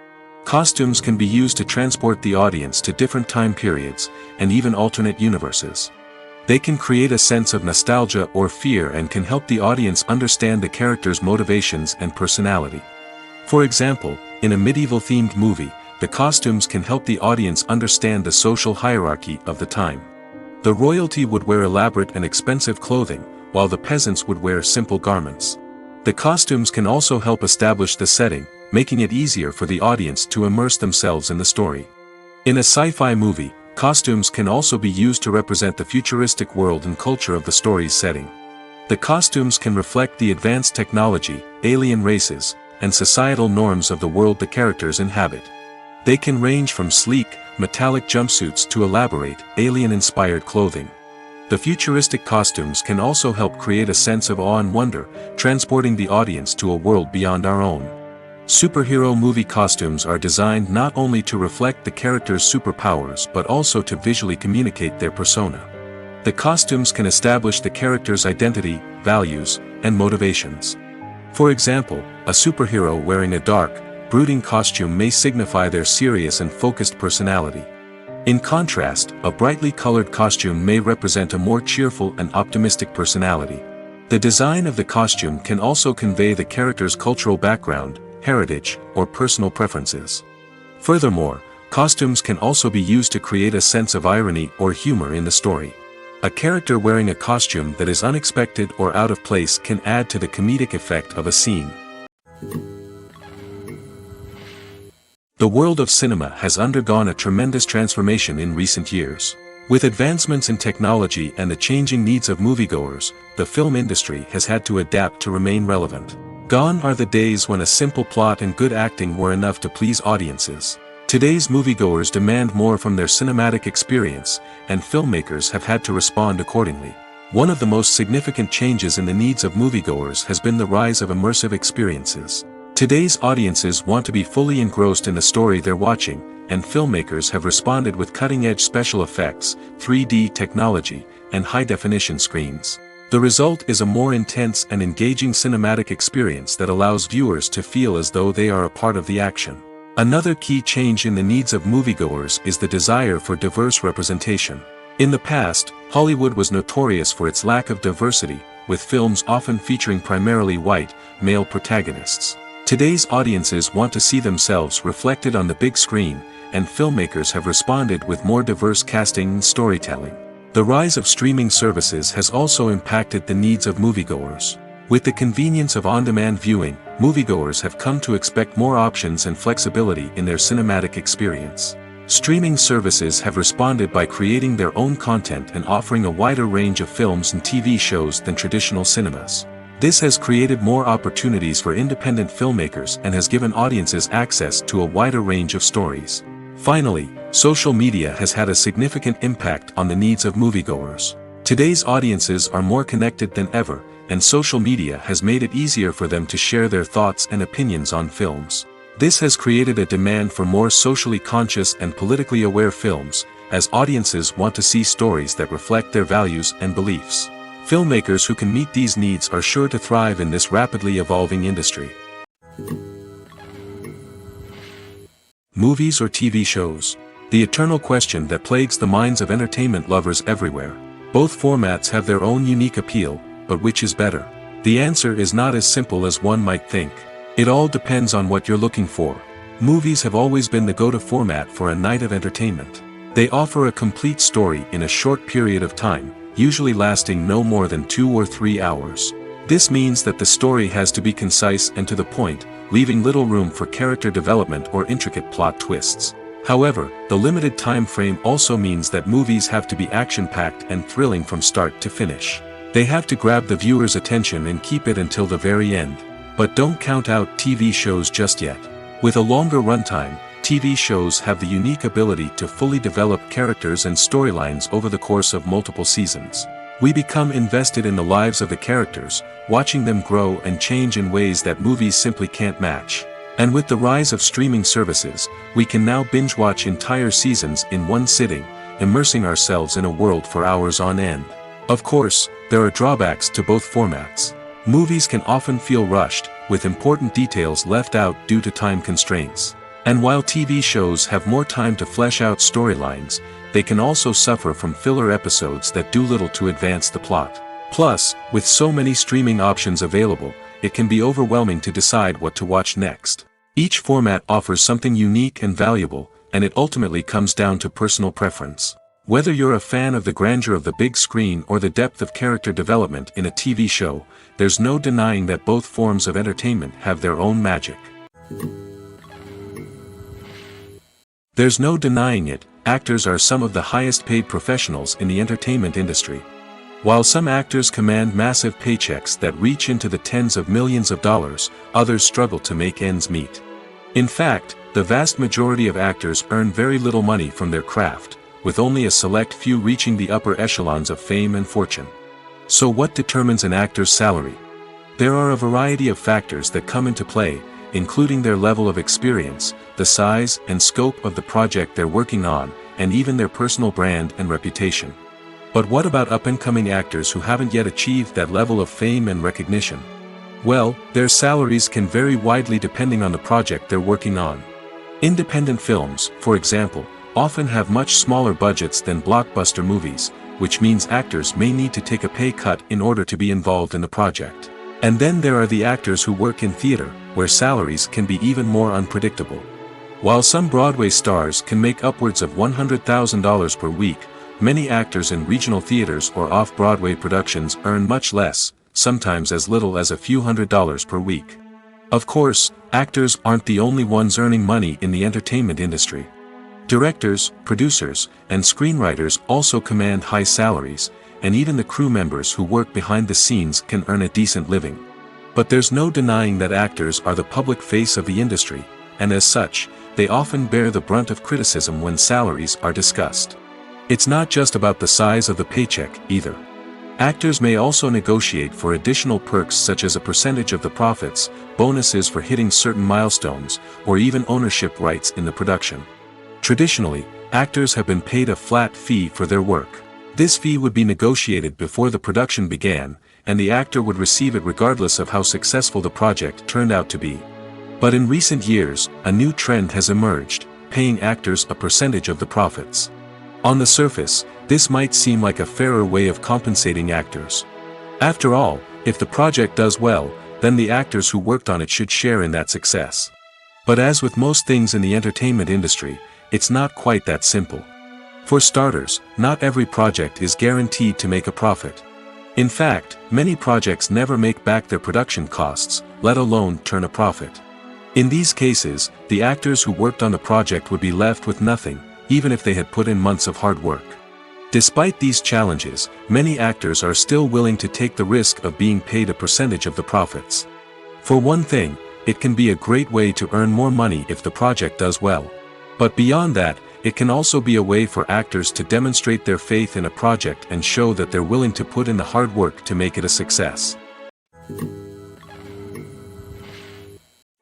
Costumes can be used to transport the audience to different time periods, and even alternate universes. They can create a sense of nostalgia or fear and can help the audience understand the character's motivations and personality. For example, in a medieval-themed movie, the costumes can help the audience understand the social hierarchy of the time. The royalty would wear elaborate and expensive clothing, while the peasants would wear simple garments. The costumes can also help establish the setting, making it easier for the audience to immerse themselves in the story. In a sci-fi movie, costumes can also be used to represent the futuristic world and culture of the story's setting. The costumes can reflect the advanced technology, alien races, and societal norms of the world the characters inhabit. They can range from sleek, metallic jumpsuits to elaborate, alien-inspired clothing. The futuristic costumes can also help create a sense of awe and wonder, transporting the audience to a world beyond our own. Superhero movie costumes are designed not only to reflect the character's superpowers but also to visually communicate their persona. The costumes can establish the character's identity, values, and motivations. For example, a superhero wearing a dark, brooding costume may signify their serious and focused personality. In contrast, a brightly colored costume may represent a more cheerful and optimistic personality. The design of the costume can also convey the character's cultural background, heritage, or personal preferences. Furthermore, costumes can also be used to create a sense of irony or humor in the story. A character wearing a costume that is unexpected or out of place can add to the comedic effect of a scene. The world of cinema has undergone a tremendous transformation in recent years. With advancements in technology and the changing needs of moviegoers, the film industry has had to adapt to remain relevant. Gone are the days when a simple plot and good acting were enough to please audiences. Today's moviegoers demand more from their cinematic experience, and filmmakers have had to respond accordingly. One of the most significant changes in the needs of moviegoers has been the rise of immersive experiences. Today's audiences want to be fully engrossed in the story they're watching, and filmmakers have responded with cutting-edge special effects, 3D technology, and high-definition screens. The result is a more intense and engaging cinematic experience that allows viewers to feel as though they are a part of the action. Another key change in the needs of moviegoers is the desire for diverse representation. In the past, Hollywood was notorious for its lack of diversity, with films often featuring primarily white, male protagonists. Today's audiences want to see themselves reflected on the big screen, and filmmakers have responded with more diverse casting and storytelling. The rise of streaming services has also impacted the needs of moviegoers. With the convenience of on-demand viewing, moviegoers have come to expect more options and flexibility in their cinematic experience. Streaming services have responded by creating their own content and offering a wider range of films and TV shows than traditional cinemas. This has created more opportunities for independent filmmakers and has given audiences access to a wider range of stories. Finally, social media has had a significant impact on the needs of moviegoers. Today's audiences are more connected than ever, and social media has made it easier for them to share their thoughts and opinions on films. This has created a demand for more socially conscious and politically aware films, as audiences want to see stories that reflect their values and beliefs. Filmmakers who can meet these needs are sure to thrive in this rapidly evolving industry. Movies or TV shows? The eternal question that plagues the minds of entertainment lovers everywhere. Both formats have their own unique appeal, but which is better? The answer is not as simple as one might think. It all depends on what you're looking for. Movies have always been the go-to format for a night of entertainment. They offer a complete story in a short period of time, usually lasting no more than 2 or 3 hours. This means that the story has to be concise and to the point, leaving little room for character development or intricate plot twists. However, the limited time frame also means that movies have to be action-packed and thrilling from start to finish. They have to grab the viewer's attention and keep it until the very end. But don't count out TV shows just yet. With a longer runtime, TV shows have the unique ability to fully develop characters and storylines over the course of multiple seasons. We become invested in the lives of the characters, watching them grow and change in ways that movies simply can't match. And with the rise of streaming services, we can now binge-watch entire seasons in one sitting, immersing ourselves in a world for hours on end. Of course, there are drawbacks to both formats. Movies can often feel rushed, with important details left out due to time constraints. And while TV shows have more time to flesh out storylines, they can also suffer from filler episodes that do little to advance the plot. Plus, with so many streaming options available, it can be overwhelming to decide what to watch next. Each format offers something unique and valuable, and it ultimately comes down to personal preference. Whether you're a fan of the grandeur of the big screen or the depth of character development in a TV show, there's no denying that both forms of entertainment have their own magic. There's no denying it, actors are some of the highest paid professionals in the entertainment industry. While some actors command massive paychecks that reach into the tens of millions of dollars, others struggle to make ends meet. In fact, the vast majority of actors earn very little money from their craft, with only a select few reaching the upper echelons of fame and fortune. So what determines an actor's salary? There are a variety of factors that come into play, including their level of experience, the size and scope of the project they're working on, and even their personal brand and reputation. But what about up-and-coming actors who haven't yet achieved that level of fame and recognition? Well, their salaries can vary widely depending on the project they're working on. Independent films, for example, often have much smaller budgets than blockbuster movies, which means actors may need to take a pay cut in order to be involved in the project. And then there are the actors who work in theater, where salaries can be even more unpredictable. While some Broadway stars can make upwards of $100,000 per week, many actors in regional theaters or off-Broadway productions earn much less, sometimes as little as a few $100s per week. Of course, actors aren't the only ones earning money in the entertainment industry. Directors, producers, and screenwriters also command high salaries, and even the crew members who work behind the scenes can earn a decent living. But there's no denying that actors are the public face of the industry, and as such, they often bear the brunt of criticism when salaries are discussed. It's not just about the size of the paycheck, either. Actors may also negotiate for additional perks such as a percentage of the profits, bonuses for hitting certain milestones, or even ownership rights in the production. Traditionally, actors have been paid a flat fee for their work. This fee would be negotiated before the production began, and the actor would receive it regardless of how successful the project turned out to be. But in recent years, a new trend has emerged, paying actors a percentage of the profits. On the surface, this might seem like a fairer way of compensating actors. After all, if the project does well, then the actors who worked on it should share in that success. But as with most things in the entertainment industry, it's not quite that simple. For starters, not every project is guaranteed to make a profit. In fact, many projects never make back their production costs, let alone turn a profit. In these cases, the actors who worked on the project would be left with nothing, even if they had put in months of hard work. Despite these challenges, many actors are still willing to take the risk of being paid a percentage of the profits. For one thing, it can be a great way to earn more money if the project does well. But beyond that, it can also be a way for actors to demonstrate their faith in a project and show that they're willing to put in the hard work to make it a success.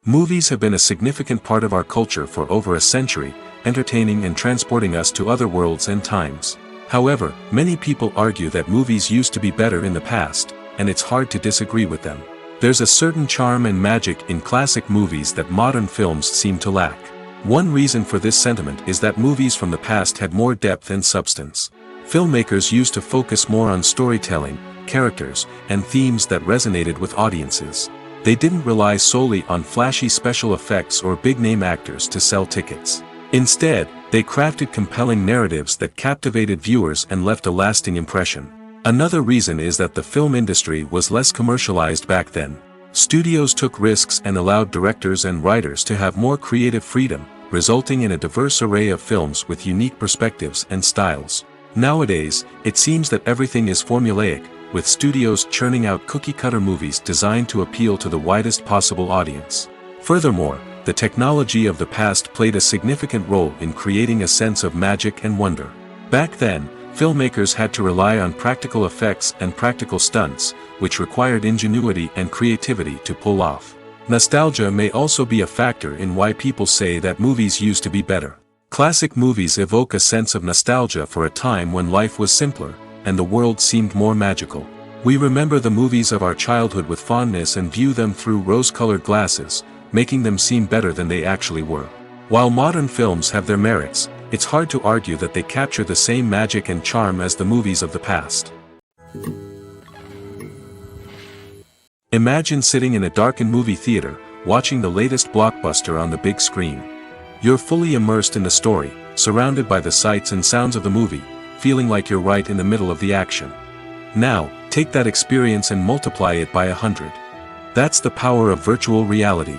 Movies have been a significant part of our culture for over a century, entertaining and transporting us to other worlds and times. However, many people argue that movies used to be better in the past, and it's hard to disagree with them. There's a certain charm and magic in classic movies that modern films seem to lack. One reason for this sentiment is that movies from the past had more depth and substance. Filmmakers used to focus more on storytelling, characters, and themes that resonated with audiences. They didn't rely solely on flashy special effects or big-name actors to sell tickets. Instead, they crafted compelling narratives that captivated viewers and left a lasting impression. Another reason is that the film industry was less commercialized back then. Studios took risks and allowed directors and writers to have more creative freedom, resulting in a diverse array of films with unique perspectives and styles. Nowadays, it seems that everything is formulaic, with studios churning out cookie-cutter movies designed to appeal to the widest possible audience. Furthermore, the technology of the past played a significant role in creating a sense of magic and wonder. Back then, filmmakers had to rely on practical effects and practical stunts, which required ingenuity and creativity to pull off. Nostalgia may also be a factor in why people say that movies used to be better. Classic movies evoke a sense of nostalgia for a time when life was simpler, and the world seemed more magical. We remember the movies of our childhood with fondness and view them through rose-colored glasses, making them seem better than they actually were. While modern films have their merits, it's hard to argue that they capture the same magic and charm as the movies of the past. Imagine sitting in a darkened movie theater, watching the latest blockbuster on the big screen. You're fully immersed in the story, surrounded by the sights and sounds of the movie, feeling like you're right in the middle of the action. Now, take that experience and multiply it by 100. That's the power of virtual reality.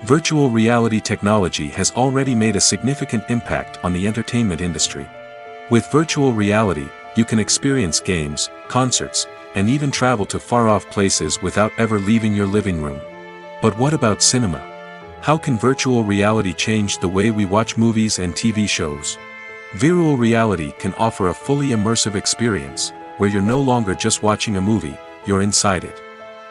Virtual reality technology has already made a significant impact on the entertainment industry. With virtual reality, you can experience games, concerts, and even travel to far-off places without ever leaving your living room. But what about cinema? How can virtual reality change the way we watch movies and TV shows? Virtual reality can offer a fully immersive experience, where you're no longer just watching a movie, you're inside it.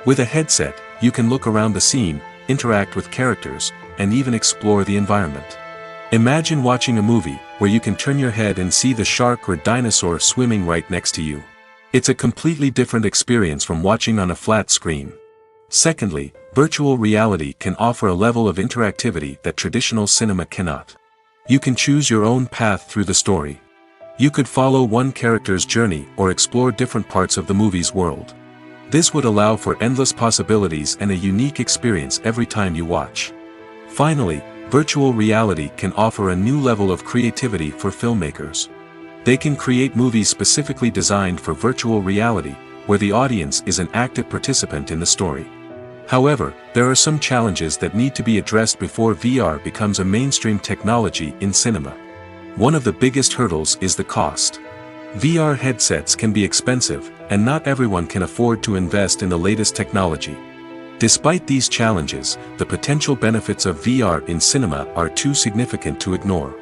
With a headset, you can look around the scene, interact with characters, and even explore the environment. Imagine watching a movie, where you can turn your head and see the shark or dinosaur swimming right next to you. It's a completely different experience from watching on a flat screen. Secondly, virtual reality can offer a level of interactivity that traditional cinema cannot. You can choose your own path through the story. You could follow one character's journey or explore different parts of the movie's world. This would allow for endless possibilities and a unique experience every time you watch. Finally, virtual reality can offer a new level of creativity for filmmakers. They can create movies specifically designed for virtual reality, where the audience is an active participant in the story. However, there are some challenges that need to be addressed before VR becomes a mainstream technology in cinema. One of the biggest hurdles is the cost. VR headsets can be expensive, and not everyone can afford to invest in the latest technology. Despite these challenges, the potential benefits of VR in cinema are too significant to ignore.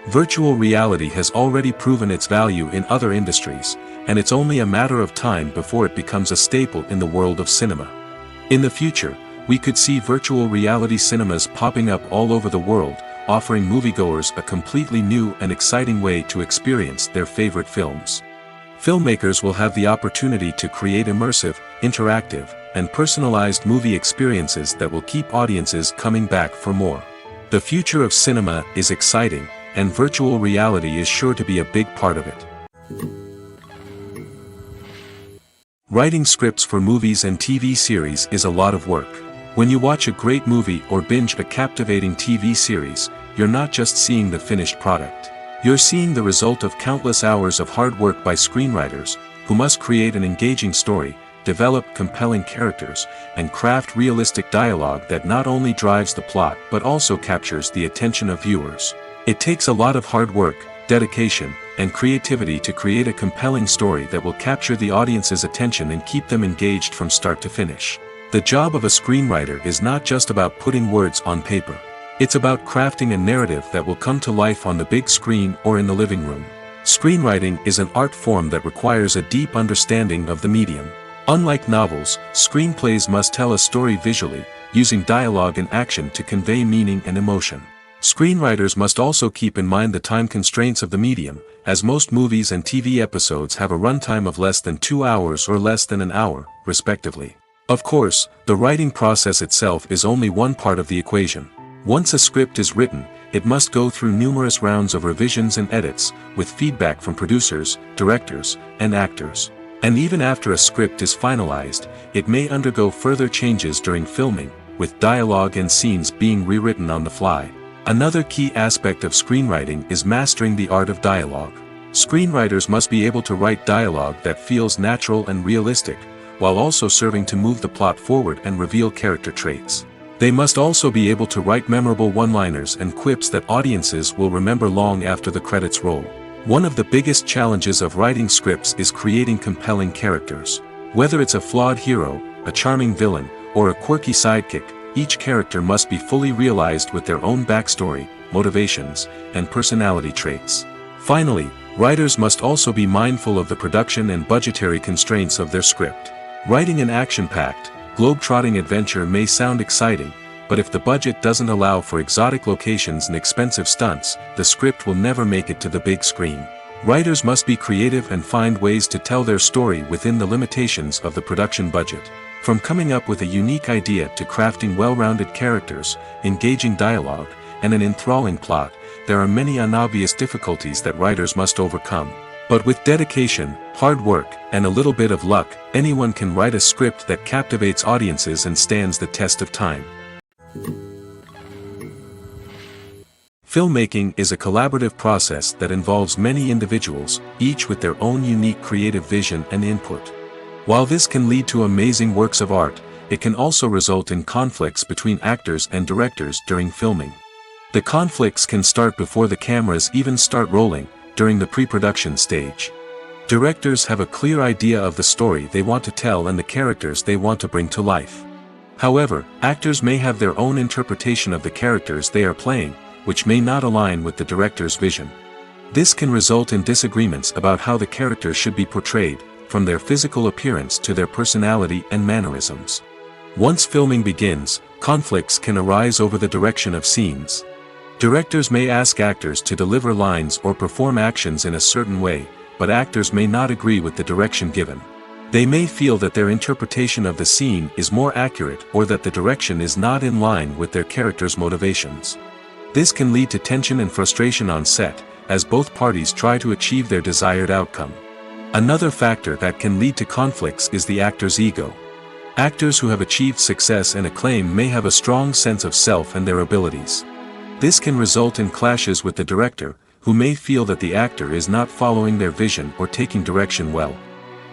Virtual reality has already proven its value in other industries, and it's only a matter of time before it becomes a staple in the world of cinema. In the future, we could see virtual reality cinemas popping up all over the world, offering moviegoers a completely new and exciting way to experience their favorite films. Filmmakers will have the opportunity to create immersive, interactive, and personalized movie experiences that will keep audiences coming back for more. The future of cinema is exciting, and virtual reality is sure to be a big part of it. Writing scripts for movies and TV series is a lot of work. When you watch a great movie or binge a captivating TV series, you're not just seeing the finished product. You're seeing the result of countless hours of hard work by screenwriters, who must create an engaging story, develop compelling characters, and craft realistic dialogue that not only drives the plot but also captures the attention of viewers. It takes a lot of hard work, dedication, and creativity to create a compelling story that will capture the audience's attention and keep them engaged from start to finish. The job of a screenwriter is not just about putting words on paper. It's about crafting a narrative that will come to life on the big screen or in the living room. Screenwriting is an art form that requires a deep understanding of the medium. Unlike novels, screenplays must tell a story visually, using dialogue and action to convey meaning and emotion. Screenwriters must also keep in mind the time constraints of the medium, as most movies and TV episodes have a runtime of less than 2 hours or less than an hour, respectively. Of course, the writing process itself is only one part of the equation. Once a script is written, it must go through numerous rounds of revisions and edits, with feedback from producers, directors, and actors. And even after a script is finalized, it may undergo further changes during filming, with dialogue and scenes being rewritten on the fly. Another key aspect of screenwriting is mastering the art of dialogue. Screenwriters must be able to write dialogue that feels natural and realistic, while also serving to move the plot forward and reveal character traits. They must also be able to write memorable one-liners and quips that audiences will remember long after the credits roll. One of the biggest challenges of writing scripts is creating compelling characters. Whether it's a flawed hero, a charming villain, or a quirky sidekick, each character must be fully realized with their own backstory, motivations, and personality traits. Finally, writers must also be mindful of the production and budgetary constraints of their script. Writing an action-packed, globe-trotting adventure may sound exciting, but if the budget doesn't allow for exotic locations and expensive stunts, the script will never make it to the big screen. Writers must be creative and find ways to tell their story within the limitations of the production budget. From coming up with a unique idea to crafting well-rounded characters, engaging dialogue, and an enthralling plot, there are many unobvious difficulties that writers must overcome. But with dedication, hard work, and a little bit of luck, anyone can write a script that captivates audiences and stands the test of time. Filmmaking is a collaborative process that involves many individuals, each with their own unique creative vision and input. While this can lead to amazing works of art, it can also result in conflicts between actors and directors during filming. The conflicts can start before the cameras even start rolling, during the pre-production stage. Directors have a clear idea of the story they want to tell and the characters they want to bring to life. However, actors may have their own interpretation of the characters they are playing, which may not align with the director's vision. This can result in disagreements about how the characters should be portrayed, from their physical appearance to their personality and mannerisms. Once filming begins, conflicts can arise over the direction of scenes. Directors may ask actors to deliver lines or perform actions in a certain way, but actors may not agree with the direction given. They may feel that their interpretation of the scene is more accurate or that the direction is not in line with their character's motivations. This can lead to tension and frustration on set, as both parties try to achieve their desired outcome. Another factor that can lead to conflicts is the actor's ego. Actors who have achieved success and acclaim may have a strong sense of self and their abilities. This can result in clashes with the director, who may feel that the actor is not following their vision or taking direction well.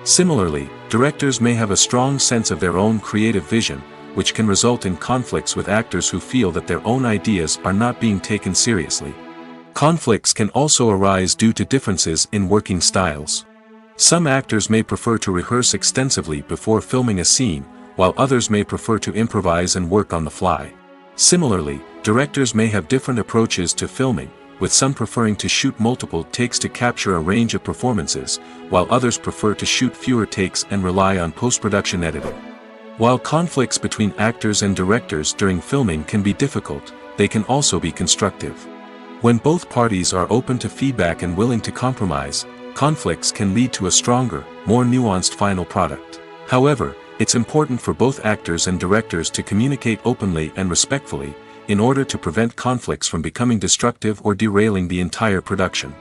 Similarly, directors may have a strong sense of their own creative vision, which can result in conflicts with actors who feel that their own ideas are not being taken seriously. Conflicts can also arise due to differences in working styles. Some actors may prefer to rehearse extensively before filming a scene, while others may prefer to improvise and work on the fly. Similarly, directors may have different approaches to filming, with some preferring to shoot multiple takes to capture a range of performances, while others prefer to shoot fewer takes and rely on post-production editing. While conflicts between actors and directors during filming can be difficult, they can also be constructive. When both parties are open to feedback and willing to compromise, conflicts can lead to a stronger, more nuanced final product. However, it's important for both actors and directors to communicate openly and respectfully, in order to prevent conflicts from becoming destructive or derailing the entire production.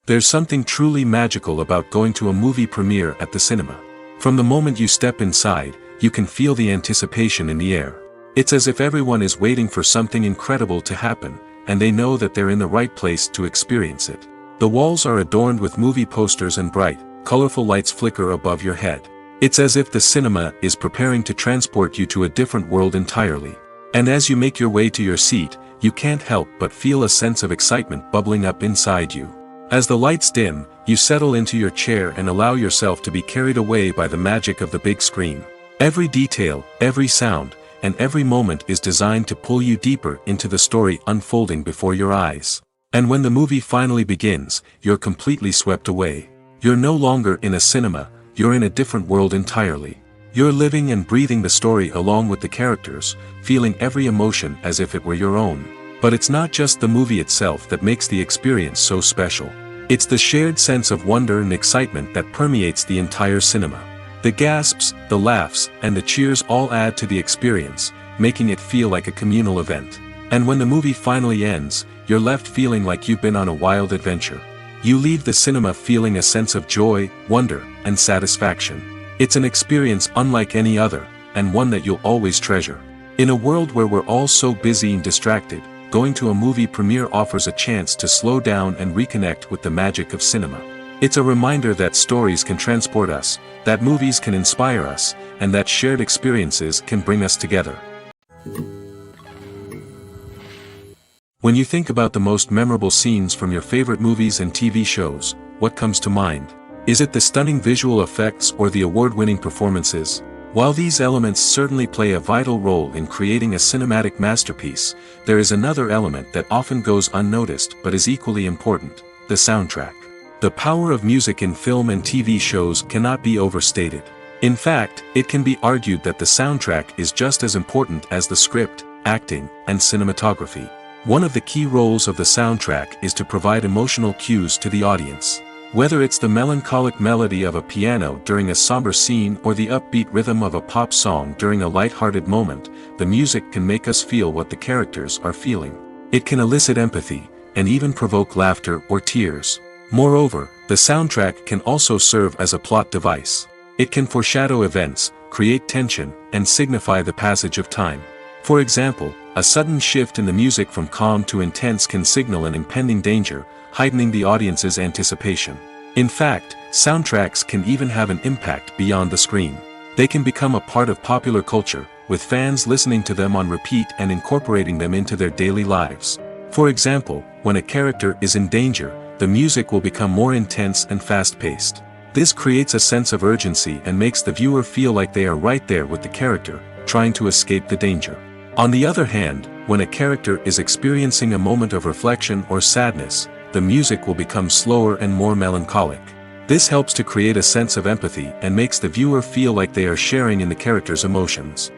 There's something truly magical about going to a movie premiere at the cinema. From the moment you step inside, you can feel the anticipation in the air. It's as if everyone is waiting for something incredible to happen, and they know that they're in the right place to experience it. The walls are adorned with movie posters and bright, colorful lights flicker above your head. It's as if the cinema is preparing to transport you to a different world entirely. And as you make your way to your seat, you can't help but feel a sense of excitement bubbling up inside you. As the lights dim, you settle into your chair and allow yourself to be carried away by the magic of the big screen. Every detail, every sound, and every moment is designed to pull you deeper into the story unfolding before your eyes. And when the movie finally begins, you're completely swept away. You're no longer in a cinema, you're in a different world entirely. You're living and breathing the story along with the characters, feeling every emotion as if it were your own. But it's not just the movie itself that makes the experience so special. It's the shared sense of wonder and excitement that permeates the entire cinema. The gasps, the laughs, and the cheers all add to the experience, making it feel like a communal event. And when the movie finally ends, you're left feeling like you've been on a wild adventure. You leave the cinema feeling a sense of joy, wonder, and satisfaction. It's an experience unlike any other, and one that you'll always treasure. In a world where we're all so busy and distracted, going to a movie premiere offers a chance to slow down and reconnect with the magic of cinema. It's a reminder that stories can transport us, that movies can inspire us, and that shared experiences can bring us together. When you think about the most memorable scenes from your favorite movies and TV shows, what comes to mind? Is it the stunning visual effects or the award-winning performances? While these elements certainly play a vital role in creating a cinematic masterpiece, there is another element that often goes unnoticed but is equally important: the soundtrack. The power of music in film and TV shows cannot be overstated. In fact, it can be argued that the soundtrack is just as important as the script, acting, and cinematography. One of the key roles of the soundtrack is to provide emotional cues to the audience. Whether it's the melancholic melody of a piano during a somber scene or the upbeat rhythm of a pop song during a light-hearted moment, the music can make us feel what the characters are feeling. It can elicit empathy, and even provoke laughter or tears. Moreover, the soundtrack can also serve as a plot device. It can foreshadow events, create tension, and signify the passage of time. For example, a sudden shift in the music from calm to intense can signal an impending danger, heightening the audience's anticipation. In fact, soundtracks can even have an impact beyond the screen. They can become a part of popular culture, with fans listening to them on repeat and incorporating them into their daily lives. For example, when a character is in danger, the music will become more intense and fast-paced. This creates a sense of urgency and makes the viewer feel like they are right there with the character, trying to escape the danger. On the other hand, when a character is experiencing a moment of reflection or sadness, the music will become slower and more melancholic. This helps to create a sense of empathy and makes the viewer feel like they are sharing in the character's emotions.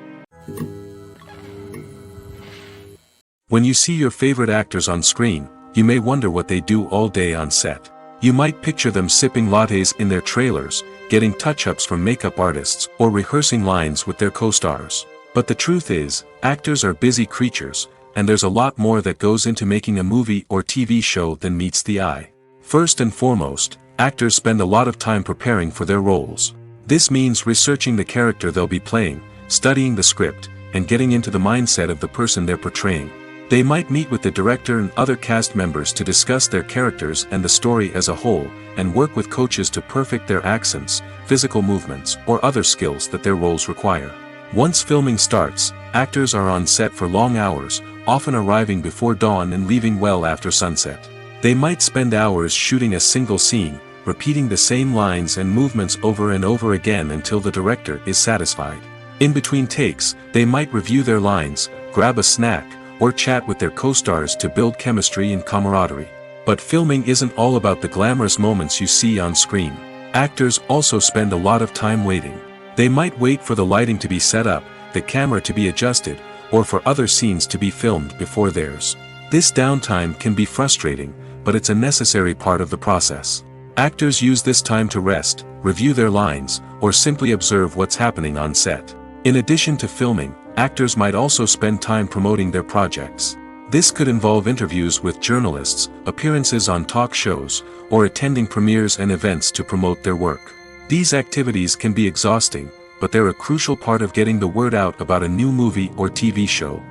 When you see your favorite actors on screen, you may wonder what they do all day on set. You might picture them sipping lattes in their trailers, getting touch-ups from makeup artists, or rehearsing lines with their co-stars. But the truth is, actors are busy creatures, and there's a lot more that goes into making a movie or TV show than meets the eye. First and foremost, actors spend a lot of time preparing for their roles. This means researching the character they'll be playing, studying the script, and getting into the mindset of the person they're portraying. They might meet with the director and other cast members to discuss their characters and the story as a whole, and work with coaches to perfect their accents, physical movements, or other skills that their roles require. Once filming starts, actors are on set for long hours, often arriving before dawn and leaving well after sunset. They might spend hours shooting a single scene, repeating the same lines and movements over and over again until the director is satisfied. In between takes, they might review their lines, grab a snack, or chat with their co-stars to build chemistry and camaraderie. But filming isn't all about the glamorous moments you see on screen. Actors also spend a lot of time waiting. They might wait for the lighting to be set up, the camera to be adjusted, or for other scenes to be filmed before theirs. This downtime can be frustrating, but it's a necessary part of the process. Actors use this time to rest, review their lines, or simply observe what's happening on set. In addition to filming, actors might also spend time promoting their projects. This could involve interviews with journalists, appearances on talk shows, or attending premieres and events to promote their work. These activities can be exhausting, but they're a crucial part of getting the word out about a new movie or TV show.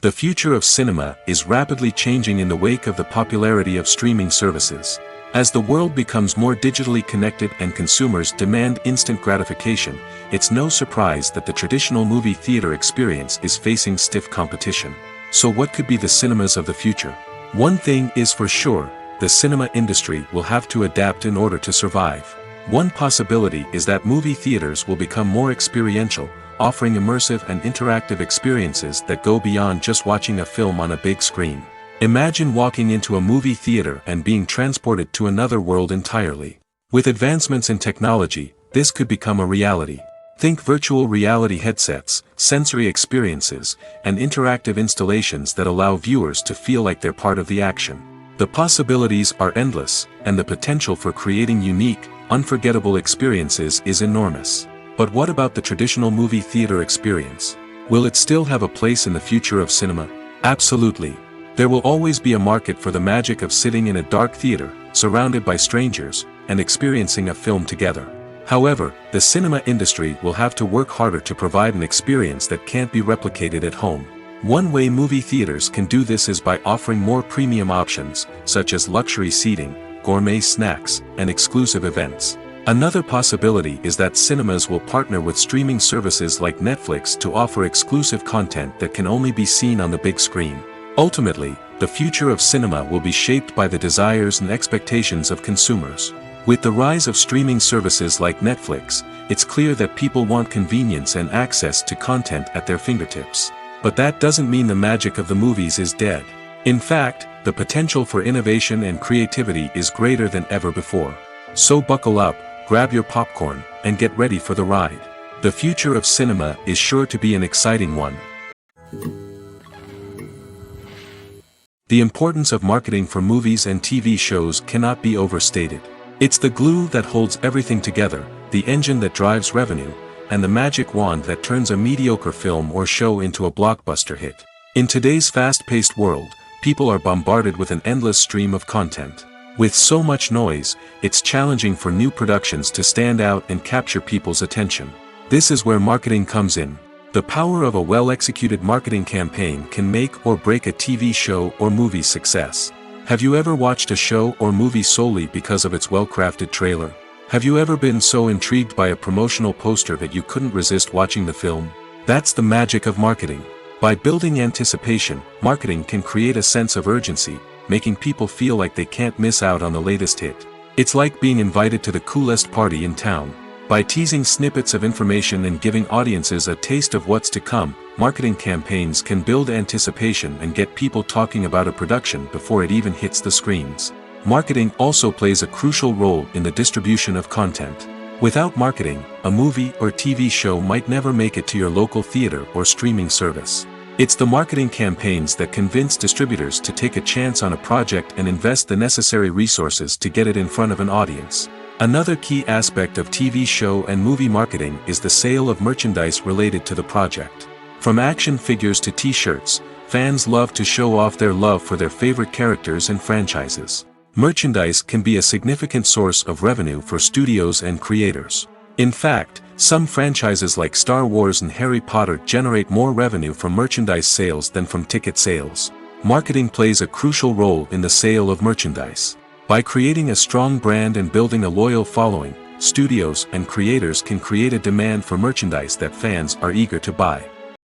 The future of cinema is rapidly changing in the wake of the popularity of streaming services. As the world becomes more digitally connected and consumers demand instant gratification, it's no surprise that the traditional movie theater experience is facing stiff competition. So what could be the cinemas of the future? One thing is for sure, the cinema industry will have to adapt in order to survive. One possibility is that movie theaters will become more experiential, offering immersive and interactive experiences that go beyond just watching a film on a big screen. Imagine walking into a movie theater and being transported to another world entirely. With advancements in technology, this could become a reality. Think virtual reality headsets, sensory experiences, and interactive installations that allow viewers to feel like they're part of the action. The possibilities are endless, and the potential for creating unique, unforgettable experiences is enormous. But what about the traditional movie theater experience? Will it still have a place in the future of cinema? Absolutely. There will always be a market for the magic of sitting in a dark theater, surrounded by strangers, and experiencing a film together. However, the cinema industry will have to work harder to provide an experience that can't be replicated at home. One way movie theaters can do this is by offering more premium options, such as luxury seating, gourmet snacks, and exclusive events. Another possibility is that cinemas will partner with streaming services like Netflix to offer exclusive content that can only be seen on the big screen. Ultimately, the future of cinema will be shaped by the desires and expectations of consumers. With the rise of streaming services like Netflix, it's clear that people want convenience and access to content at their fingertips. But that doesn't mean the magic of the movies is dead. In fact, the potential for innovation and creativity is greater than ever before. So buckle up, grab your popcorn, and get ready for the ride. The future of cinema is sure to be an exciting one. The importance of marketing for movies and TV shows cannot be overstated. It's the glue that holds everything together, the engine that drives revenue, and the magic wand that turns a mediocre film or show into a blockbuster hit. In today's fast-paced world, people are bombarded with an endless stream of content. With so much noise, it's challenging for new productions to stand out and capture people's attention. This is where marketing comes in. The power of a well-executed marketing campaign can make or break a TV show or movie's success. Have you ever watched a show or movie solely because of its well-crafted trailer? Have you ever been so intrigued by a promotional poster that you couldn't resist watching the film? That's the magic of marketing. By building anticipation, marketing can create a sense of urgency, making people feel like they can't miss out on the latest hit. It's like being invited to the coolest party in town. By teasing snippets of information and giving audiences a taste of what's to come, marketing campaigns can build anticipation and get people talking about a production before it even hits the screens. Marketing also plays a crucial role in the distribution of content. Without marketing, a movie or TV show might never make it to your local theater or streaming service. It's the marketing campaigns that convince distributors to take a chance on a project and invest the necessary resources to get it in front of an audience. Another key aspect of TV show and movie marketing is the sale of merchandise related to the project. From action figures to t-shirts, fans love to show off their love for their favorite characters and franchises. Merchandise can be a significant source of revenue for studios and creators. In fact, some franchises like Star Wars and Harry Potter generate more revenue from merchandise sales than from ticket sales. Marketing plays a crucial role in the sale of merchandise. By creating a strong brand and building a loyal following, studios and creators can create a demand for merchandise that fans are eager to buy.